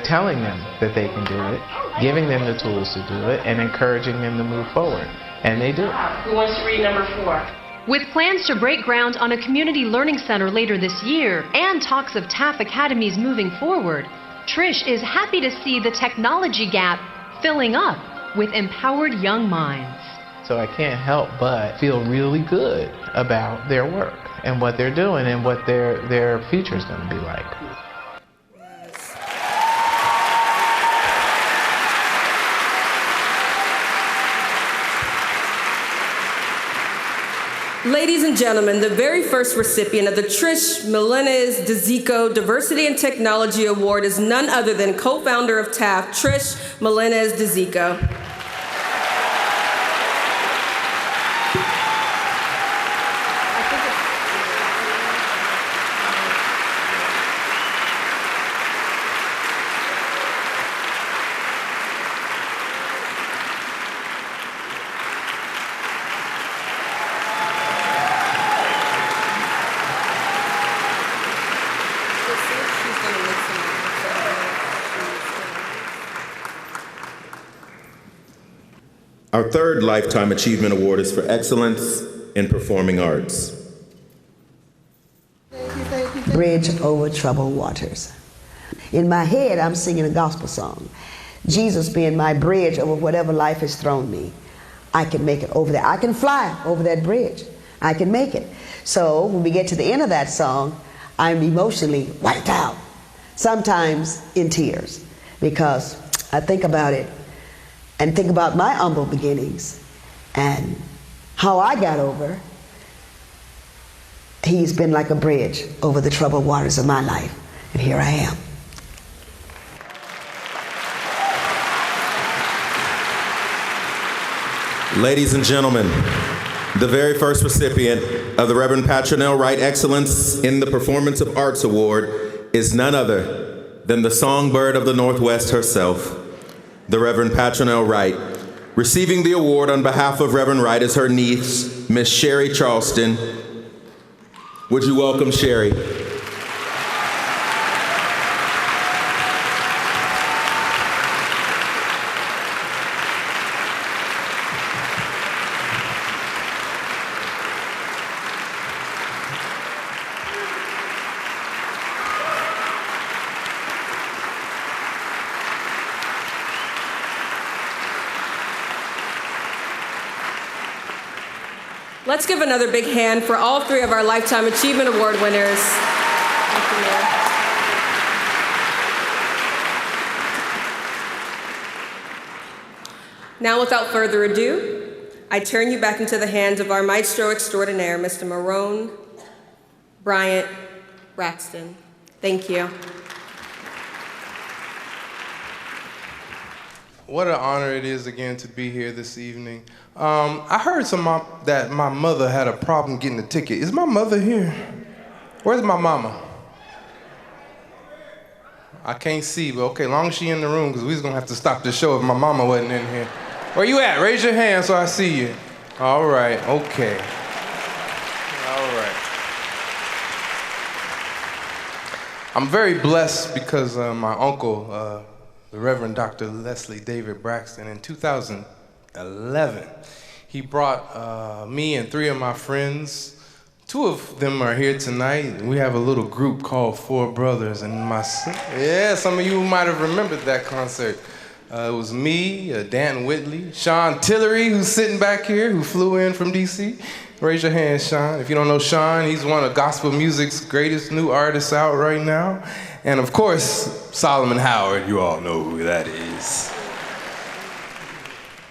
telling them that they can do it, giving them the tools to do it, and encouraging them to move forward. And they do. Who wants to read number 4? With plans to break ground on a community learning center later this year and talks of TAF academies moving forward, Trish is happy to see the technology gap filling up with empowered young minds. So I can't help but feel really good about their work and what they're doing and what their future is going to be like. Ladies and gentlemen, the very first recipient of the Trish Melendez DeZico Diversity and Technology Award is none other than co-founder of TAF, Trish Melendez DeZico. Our third Lifetime Achievement Award is for excellence in performing arts. Bridge over troubled waters. In my head, I'm singing a gospel song. Jesus being my bridge over whatever life has thrown me. I can make it over there. I can fly over that bridge. I can make it. So when we get to the end of that song, I'm emotionally wiped out, sometimes in tears, because I think about it and think about my humble beginnings and how I got over. He's been like a bridge over the troubled waters of my life, and here I am. Ladies and gentlemen, the very first recipient of the Reverend Patronelle Wright Excellence in the Performance of Arts Award is none other than the songbird of the Northwest herself, the Reverend Patronelle Wright. Receiving the award on behalf of Reverend Wright is her niece, Miss Sherry Charleston. Would you welcome Sherry? Let's give another big hand for all three of our Lifetime Achievement Award winners. Thank you. Now, without further ado, I turn you back into the hands of our maestro extraordinaire, Mr. Marone Bryant Braxton. Thank you. What an honor it is again to be here this evening. I heard that my mother had a problem getting a ticket. Is my mother here? Where's my mama? I can't see, but okay, long as she in the room, because we was gonna have to stop the show if my mama wasn't in here. Where you at? Raise your hand so I see you. All right, okay. All right. I'm very blessed because my uncle, the Reverend Dr. Leslie David Braxton, in 2011, he brought me and three of my friends. Two of them are here tonight. We have a little group called Four Brothers, and yeah, some of you might have remembered that concert. It was me, Dan Whitley, Sean Tillery, who's sitting back here, who flew in from DC. Raise your hand, Sean. If you don't know Sean, he's one of gospel music's greatest new artists out right now. And of course, Solomon Howard, you all know who that is.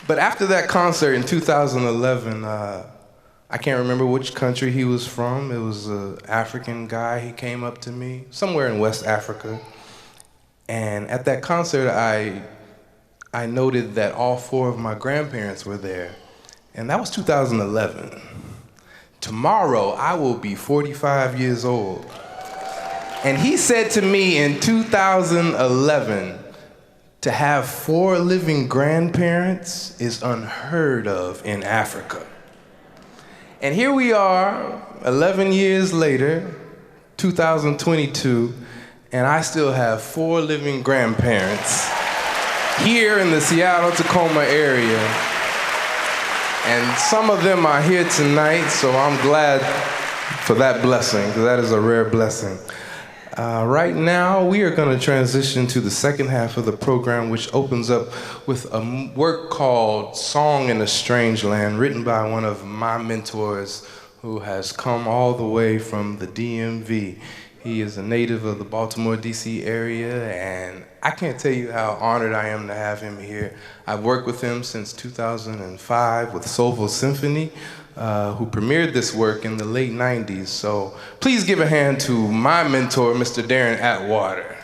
But after that concert in 2011, I I can't remember which country he was from. It was an African guy. He came up to me, somewhere in West Africa. And at that concert, I noted that all 4 of my grandparents were there. And that was 2011. Tomorrow, I will be 45 years old. And he said to me in 2011, to have 4 living grandparents is unheard of in Africa. And here we are, 11 years later, 2022, and I still have 4 living grandparents here in the Seattle-Tacoma area. And some of them are here tonight, so I'm glad for that blessing, because that is a rare blessing. Right now, we are going to transition to the second half of the program, which opens up with a work called Song in a Strange Land, written by one of my mentors who has come all the way from the DMV. He is a native of the Baltimore, D.C. area, and I can't tell you how honored I am to have him here. I've worked with him since 2005 with Soulful Symphony, who premiered this work in the late 90s. So please give a hand to my mentor, Mr. Darren Atwater.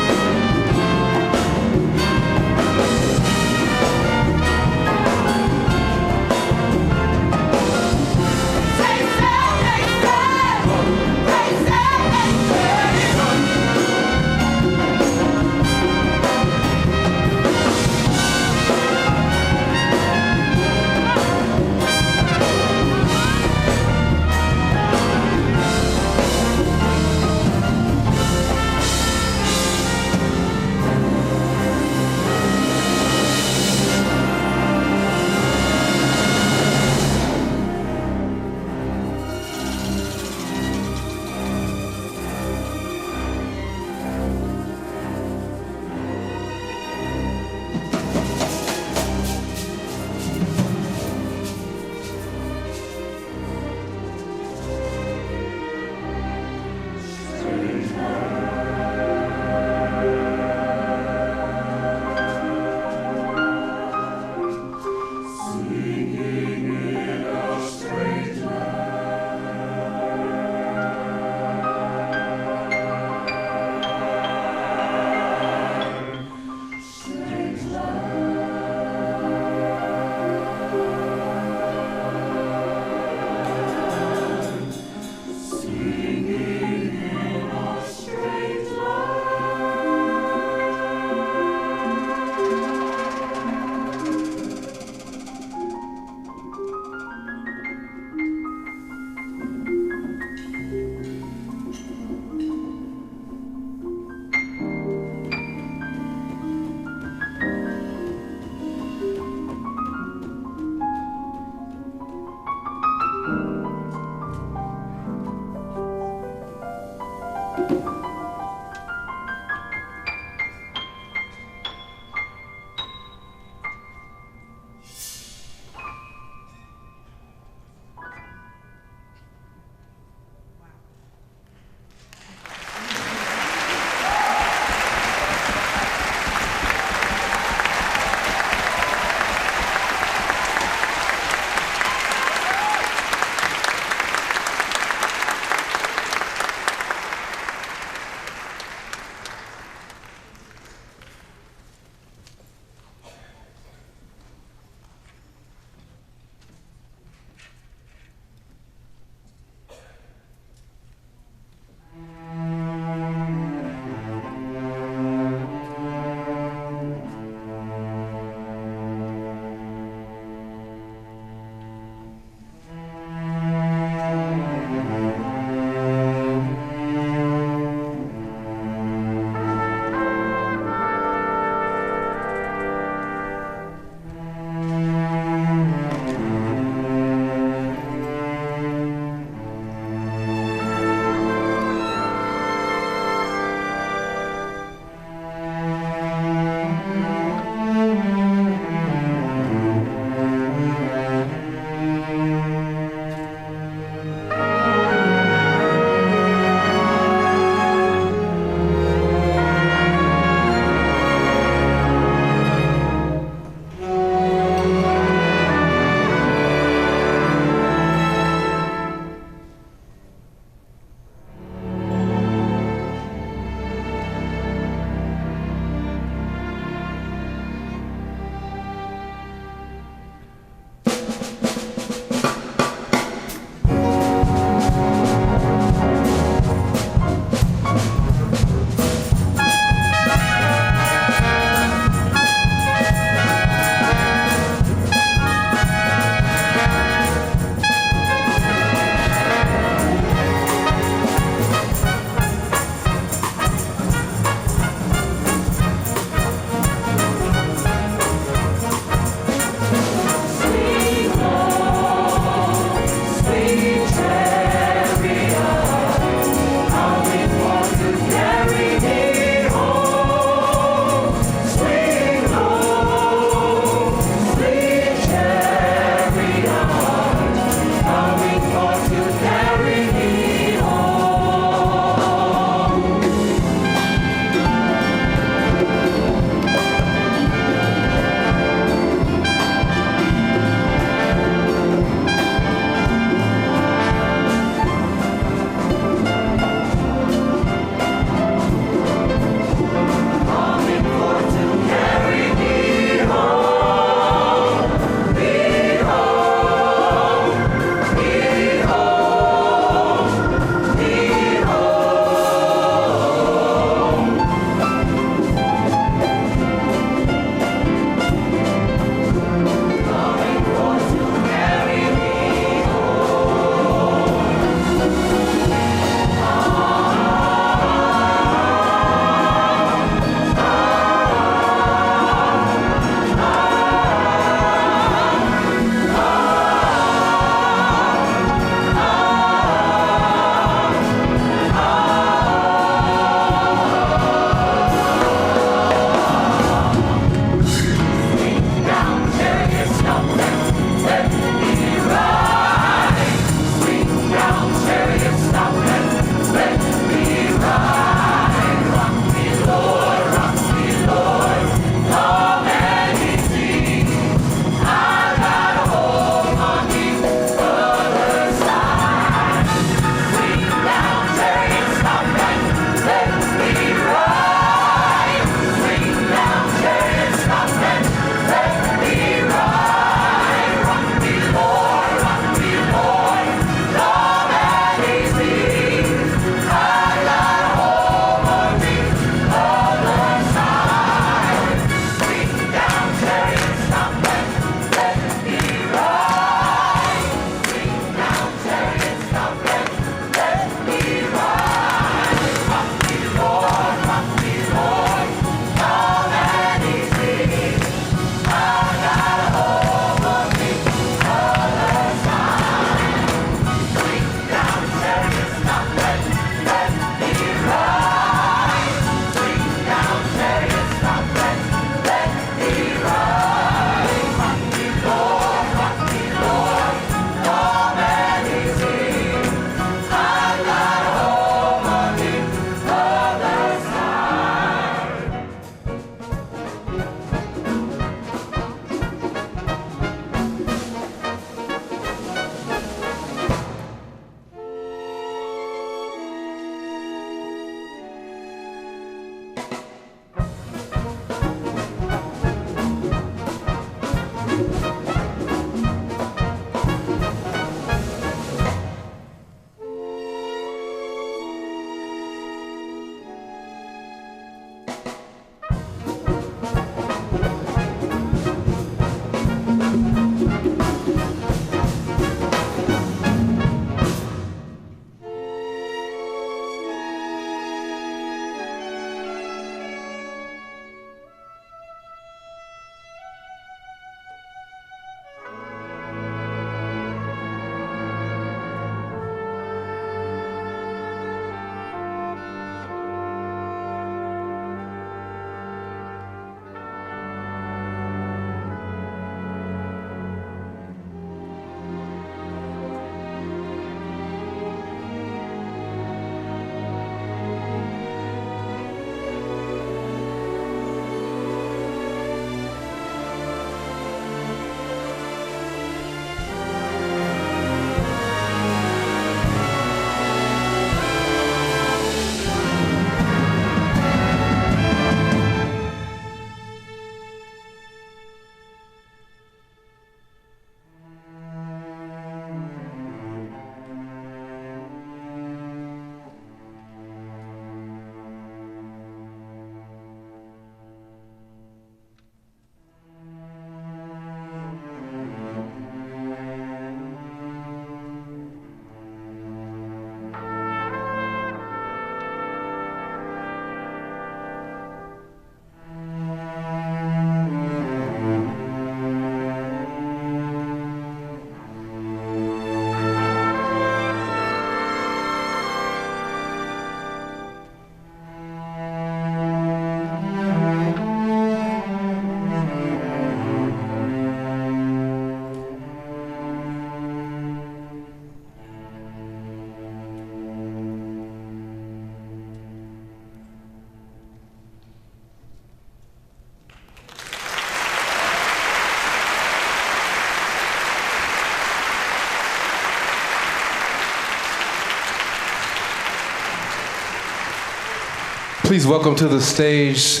Please welcome to the stage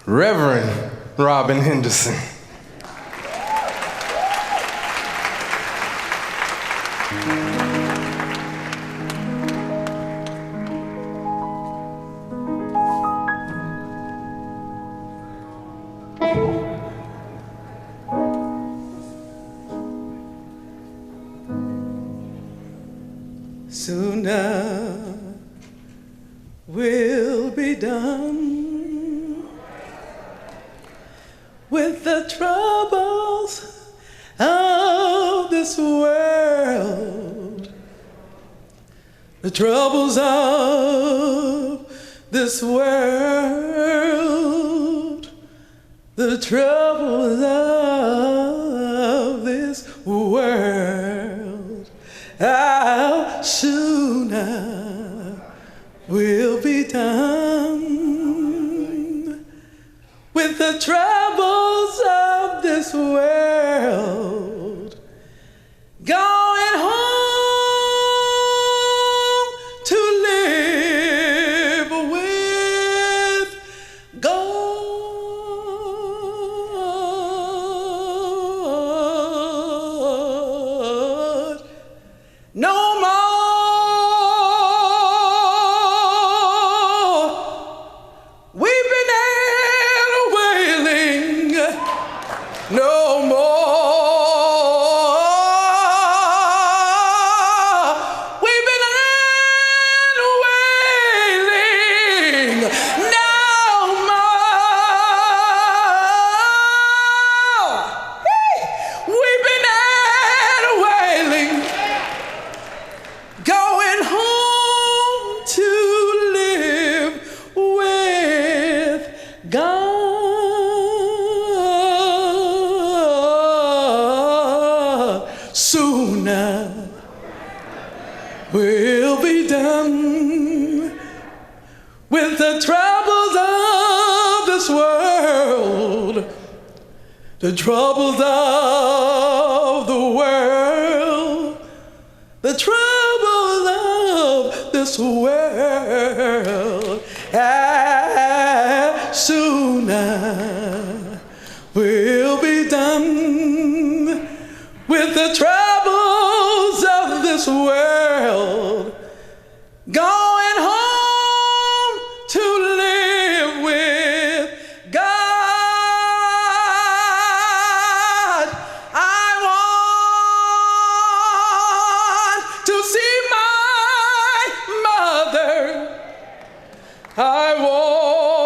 Reverend Robin Henderson. Sooner we'll be done with the troubles of this world. The troubles of this world. The troubles of this world. How sooner we'll be done with the troubles of this world. Going home to live with God. No more weeping and wailing. No more weeping and wailing. No more weeping and wailing. Going home to live with God. Sooner we'll be done with the troubles of this world. The troubles of the world. The troubles of this world. Sooner we'll be done with the troubles of this world. Going home to live with God. I want to see my mother. I want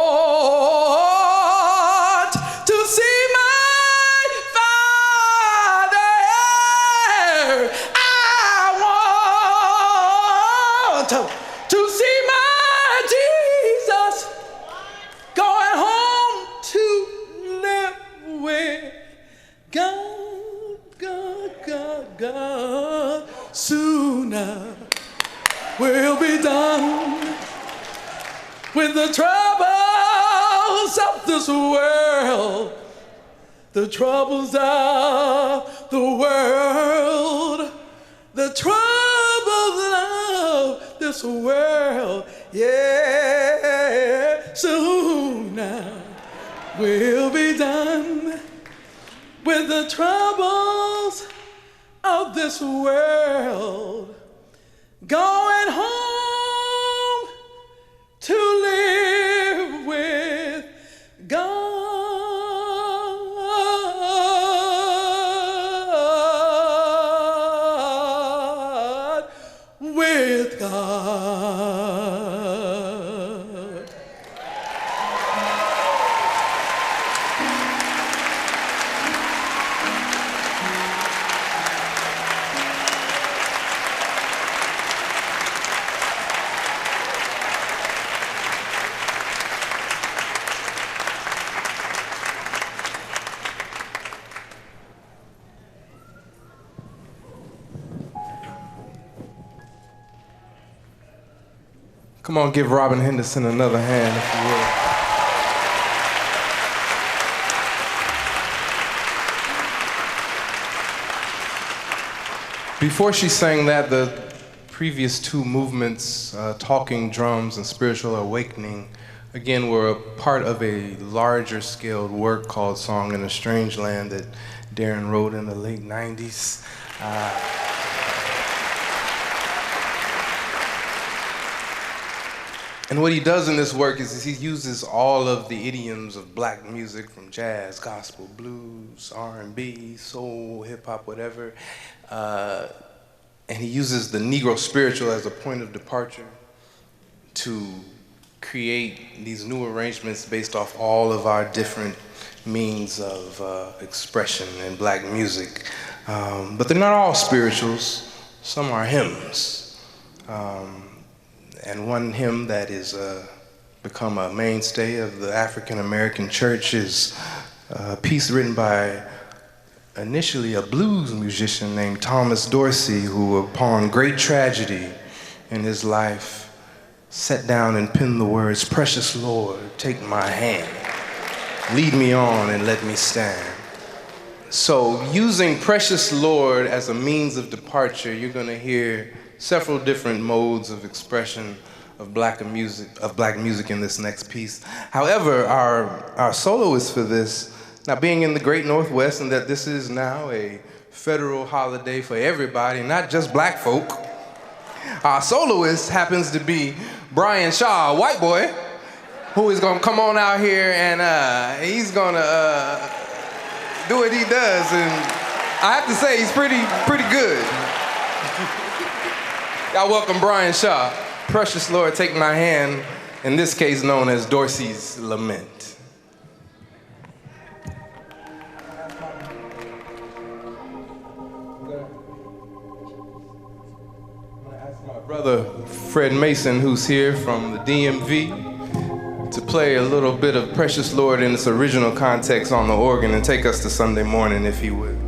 to see my father. I want to see my Jesus. Going home to live with God, God, God, God. Sooner we'll be done with the troubles of this world. The troubles of the world. The troubles of this world. Yeah, sooner we'll be done with the troubles of this world. Going home to live with God. With God. Come on, give Robin Henderson another hand, if you will. Before she sang that, the previous two movements, Talking Drums and Spiritual Awakening, again, were a part of a larger scaled work called Song in a Strange Land that Darren wrote in the late 90s. And what he does in this work is he uses all of the idioms of black music, from jazz, gospel, blues, R&B, soul, hip-hop, whatever, and he uses the Negro spiritual as a point of departure to create these new arrangements based off all of our different means of expression in black music. But they're not all spirituals, some are hymns. And one hymn that is become a mainstay of the African American church is a piece written by initially a blues musician named Thomas Dorsey, who upon great tragedy in his life sat down and penned the words, "Precious Lord, take my hand, lead me on and let me stand." So using Precious Lord as a means of departure, you're gonna hear several different modes of expression of black music in this next piece. However, our soloist for this, now being in the Great Northwest and that this is now a federal holiday for everybody, not just black folk, our soloist happens to be Brian Shaw, a white boy, who is gonna come on out here and he's gonna do what he does, and I have to say he's pretty good. Y'all welcome Brian Shaw. Precious Lord, take my hand, in this case known as Dorsey's Lament. My brother Fred Mason, who's here from the DMV, to play a little bit of Precious Lord in its original context on the organ and take us to Sunday morning, if he would.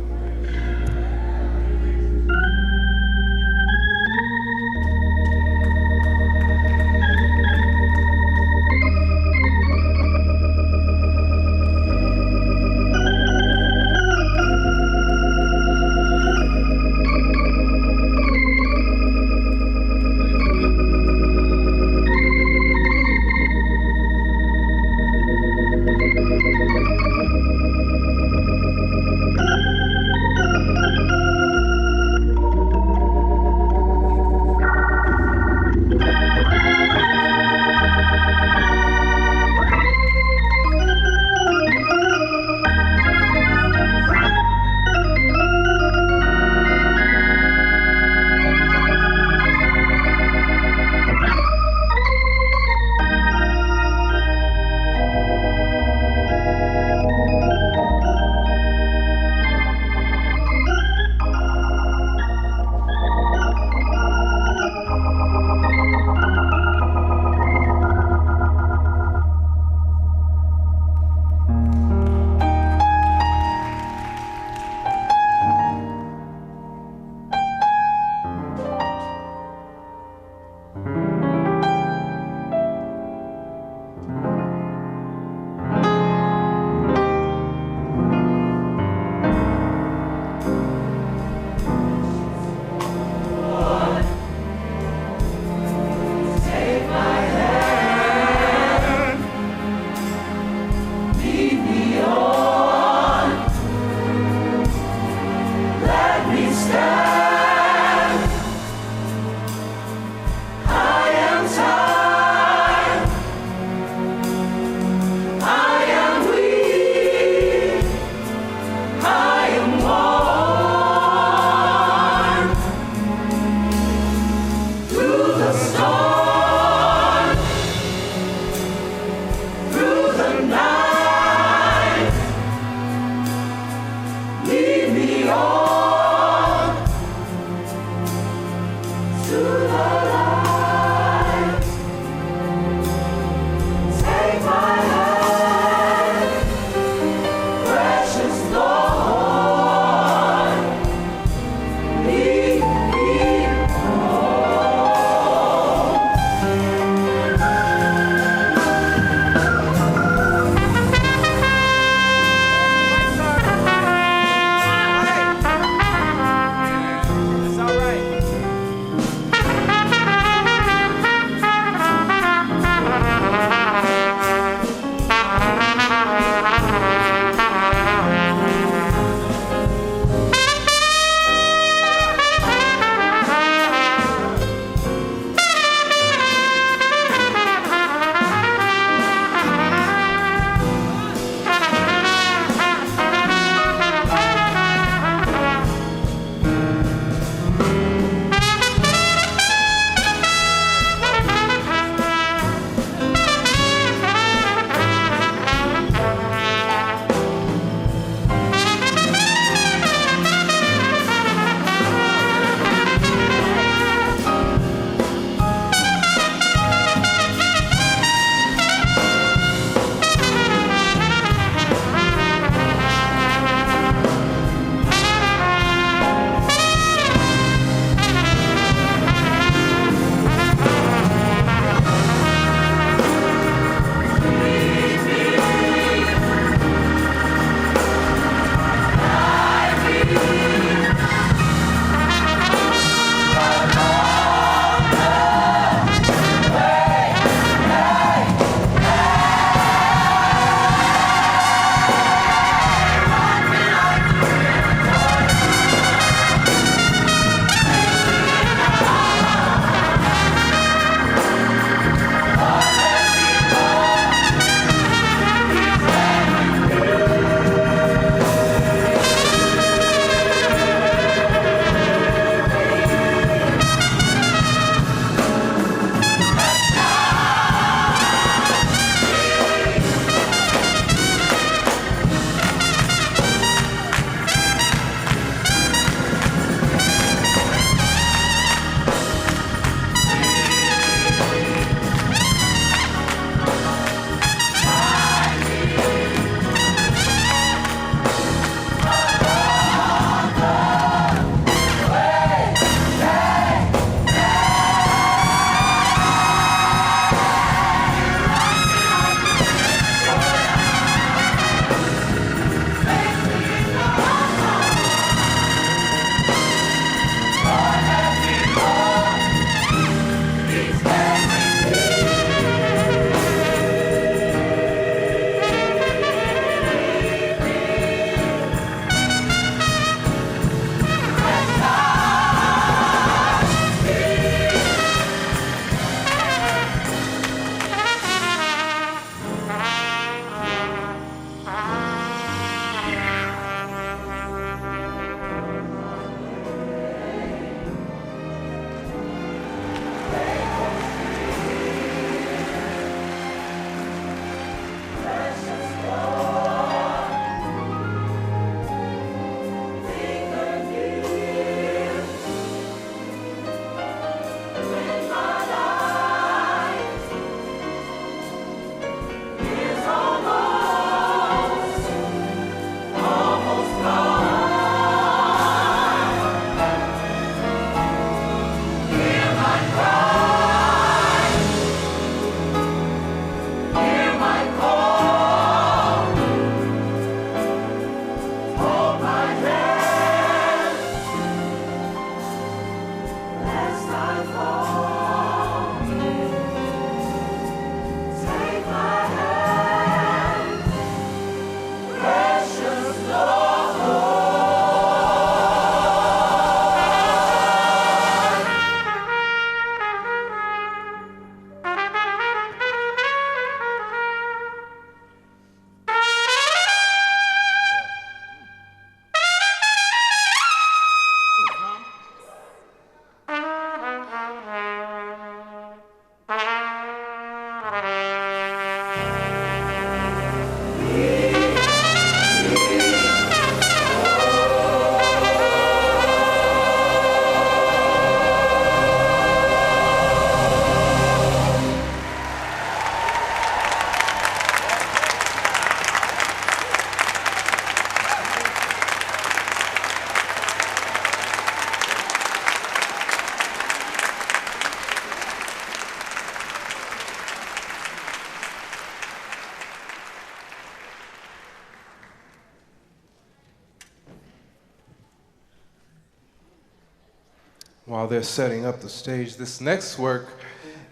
while they're setting up the stage. This next work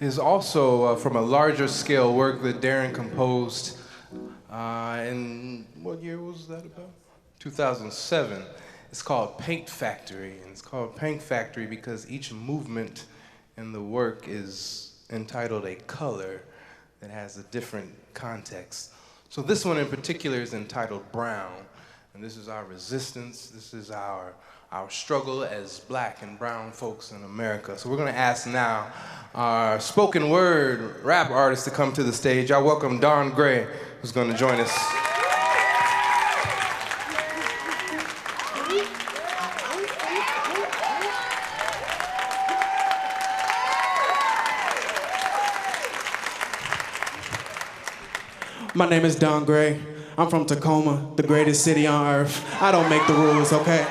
is also from a larger scale work that Darren composed in, what year was that about? 2007. It's called Paint Factory, and it's called Paint Factory because each movement in the work is entitled a color that has a different context. So this one in particular is entitled Brown, and this is our resistance, this is our struggle as black and brown folks in America. So we're gonna ask now our spoken word rap artist to come to the stage. I welcome Don Gray, who's gonna join us. My name is Don Gray. I'm from Tacoma, the greatest city on earth. I don't make the rules, okay?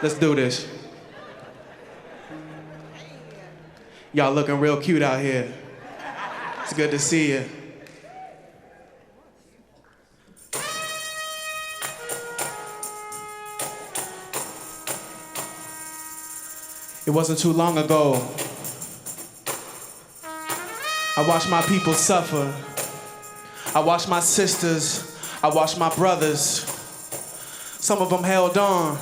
Let's do this. Y'all looking real cute out here. It's good to see you. It wasn't too long ago I watched my people suffer. I watched my sisters, I watched my brothers. Some of them held on.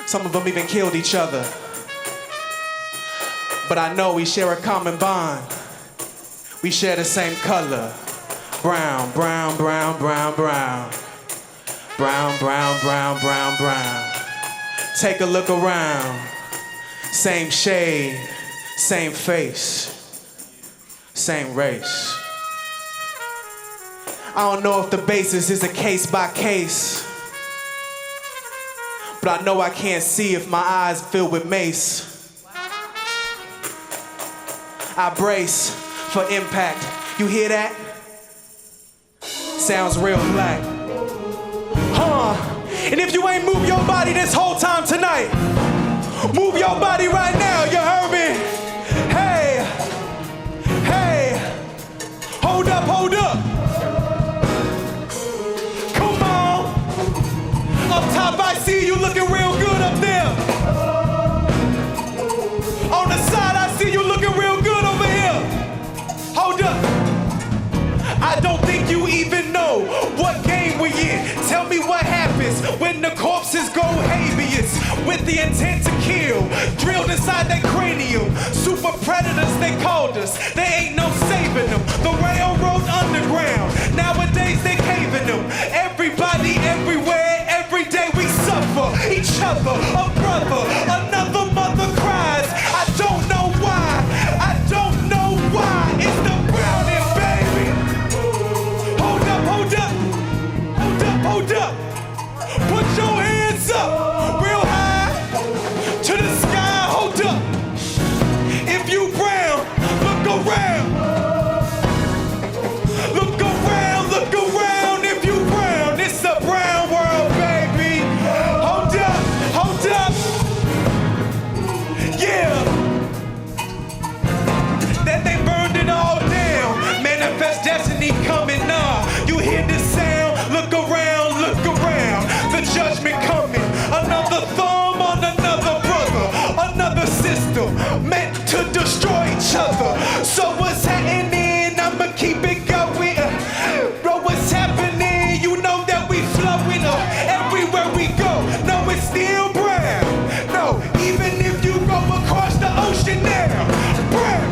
Some of them even killed each other. But I know we share a common bond. We share the same color. Brown, brown, brown, brown, brown. Brown, brown, brown, brown, brown. Take a look around. Same shade, same face. Same race. I don't know if the basis is a case by case, but I know I can't see if my eyes filled with mace. I brace for impact. You hear that? Sounds real black. And if you ain't moved your body this whole time tonight, move your body right now, you heard me? Hold up, hold up. Come on. Up top, I see you looking real good up there. On the side, I see you looking real good over here. Hold up. I don't think you even know what game we in. Tell me what happens when the corpses go habeas with the intent to kill, drilled inside their cranium. Super predators, they called us. They ain't no saving them. The railroad underground. Nowadays they caving them. Everybody, everywhere, every day we suffer. Each other, a brother, another mother cries. I don't know why. I don't know why. It's the browning, baby. Hold up, hold up. Hold up, hold up. Put your hands up. Real high. To the sky, hold up. If you brown, look around. Look around, look around. If you brown, it's a brown world, baby. Hold up, hold up. Yeah. That they burned it all down. Manifest destiny coming up. You hear this sound? Look around, look around. The judgment coming. Another thumb on another brother. Another system meant to destroy each other. So what's happening? I'ma keep it going. Bro, what's happening? You know that we flowing everywhere we go. No, it's still brown. No, even if you go across the ocean now. Brown.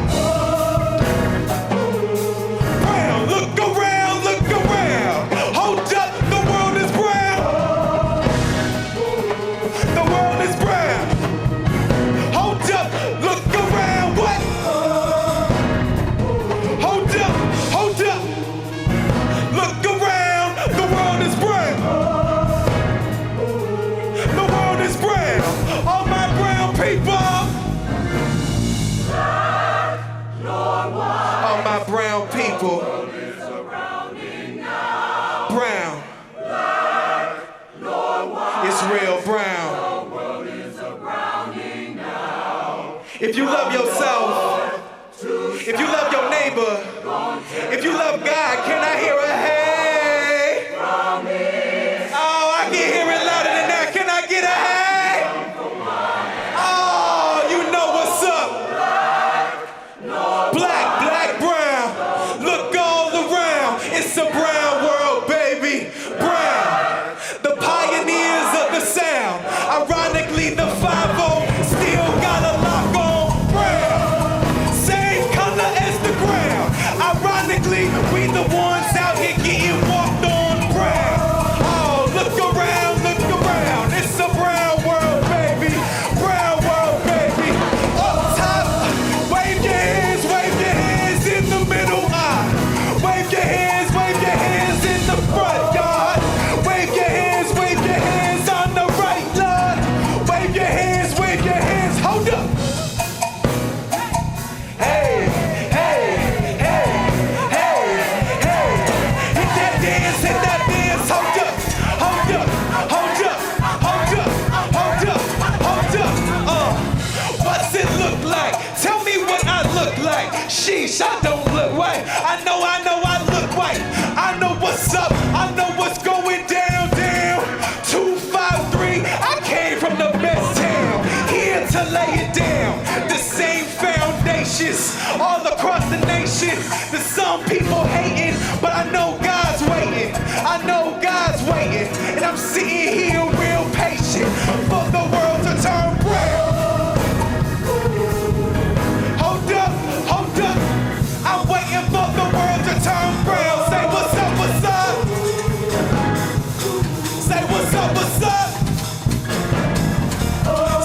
Brown, look around, look around. Hold up, the world is brown. The world is brown. Hold up, look around, what? Hold up, hold up. Look around, the world is brown. The world is brown. All my brown people. All my brown people. Brown. It's real brown. If you love yourself, if you love your neighbor, if you love God, can I hear a hey? Oh, I can hear it louder than that. Can I get a hey? what's up? I know what's going down, down. 253, I came from the best town. Here to lay it down. The same foundations all across the nation. There's some people hating, but I know God's waiting. I know God's waiting. And I'm sitting here real patient for the world to turn brown. Hold up, hold up. I'm waiting for the world to turn brown. Say what's up, what's up? Say what's up, what's up?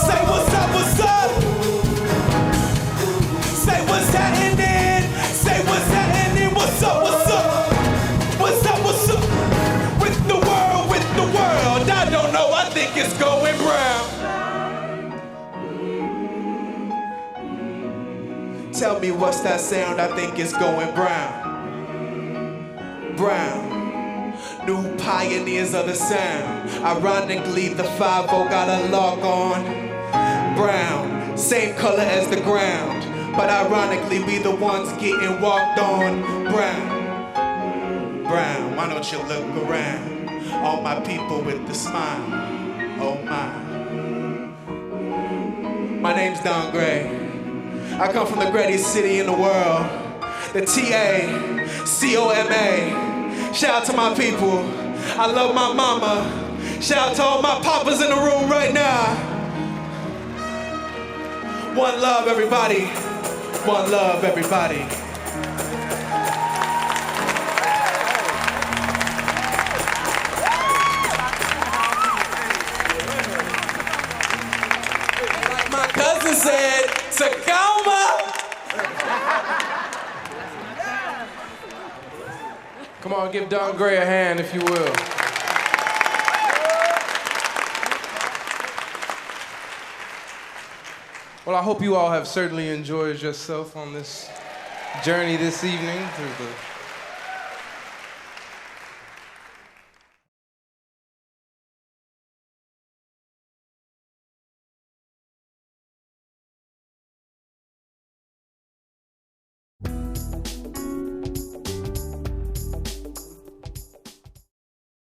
Say what's up, what's up? Say what's happening? Say what's happening? What's up, what's up? What's up, what's up? With the world, with the world. I don't know, I think it's going brown. Tell me what's that sound? I think it's going brown. Brown. New pioneers of the sound. Ironically, the 5-0 got a lock on. Brown. Same color as the ground. But ironically, we the ones getting walked on. Brown. Brown. Why don't you look around? All my people with the smile. Oh my. My name's Don Gray. I come from the greatest city in the world, the TACOMA. Shout out to my people. I love my mama. Shout out to all my papas in the room right now. One love, everybody. One love, everybody. Like my cousin said, Tacoma! Come on, give Don Gray a hand, if you will. Well, I hope you all have certainly enjoyed yourself on this journey this evening through the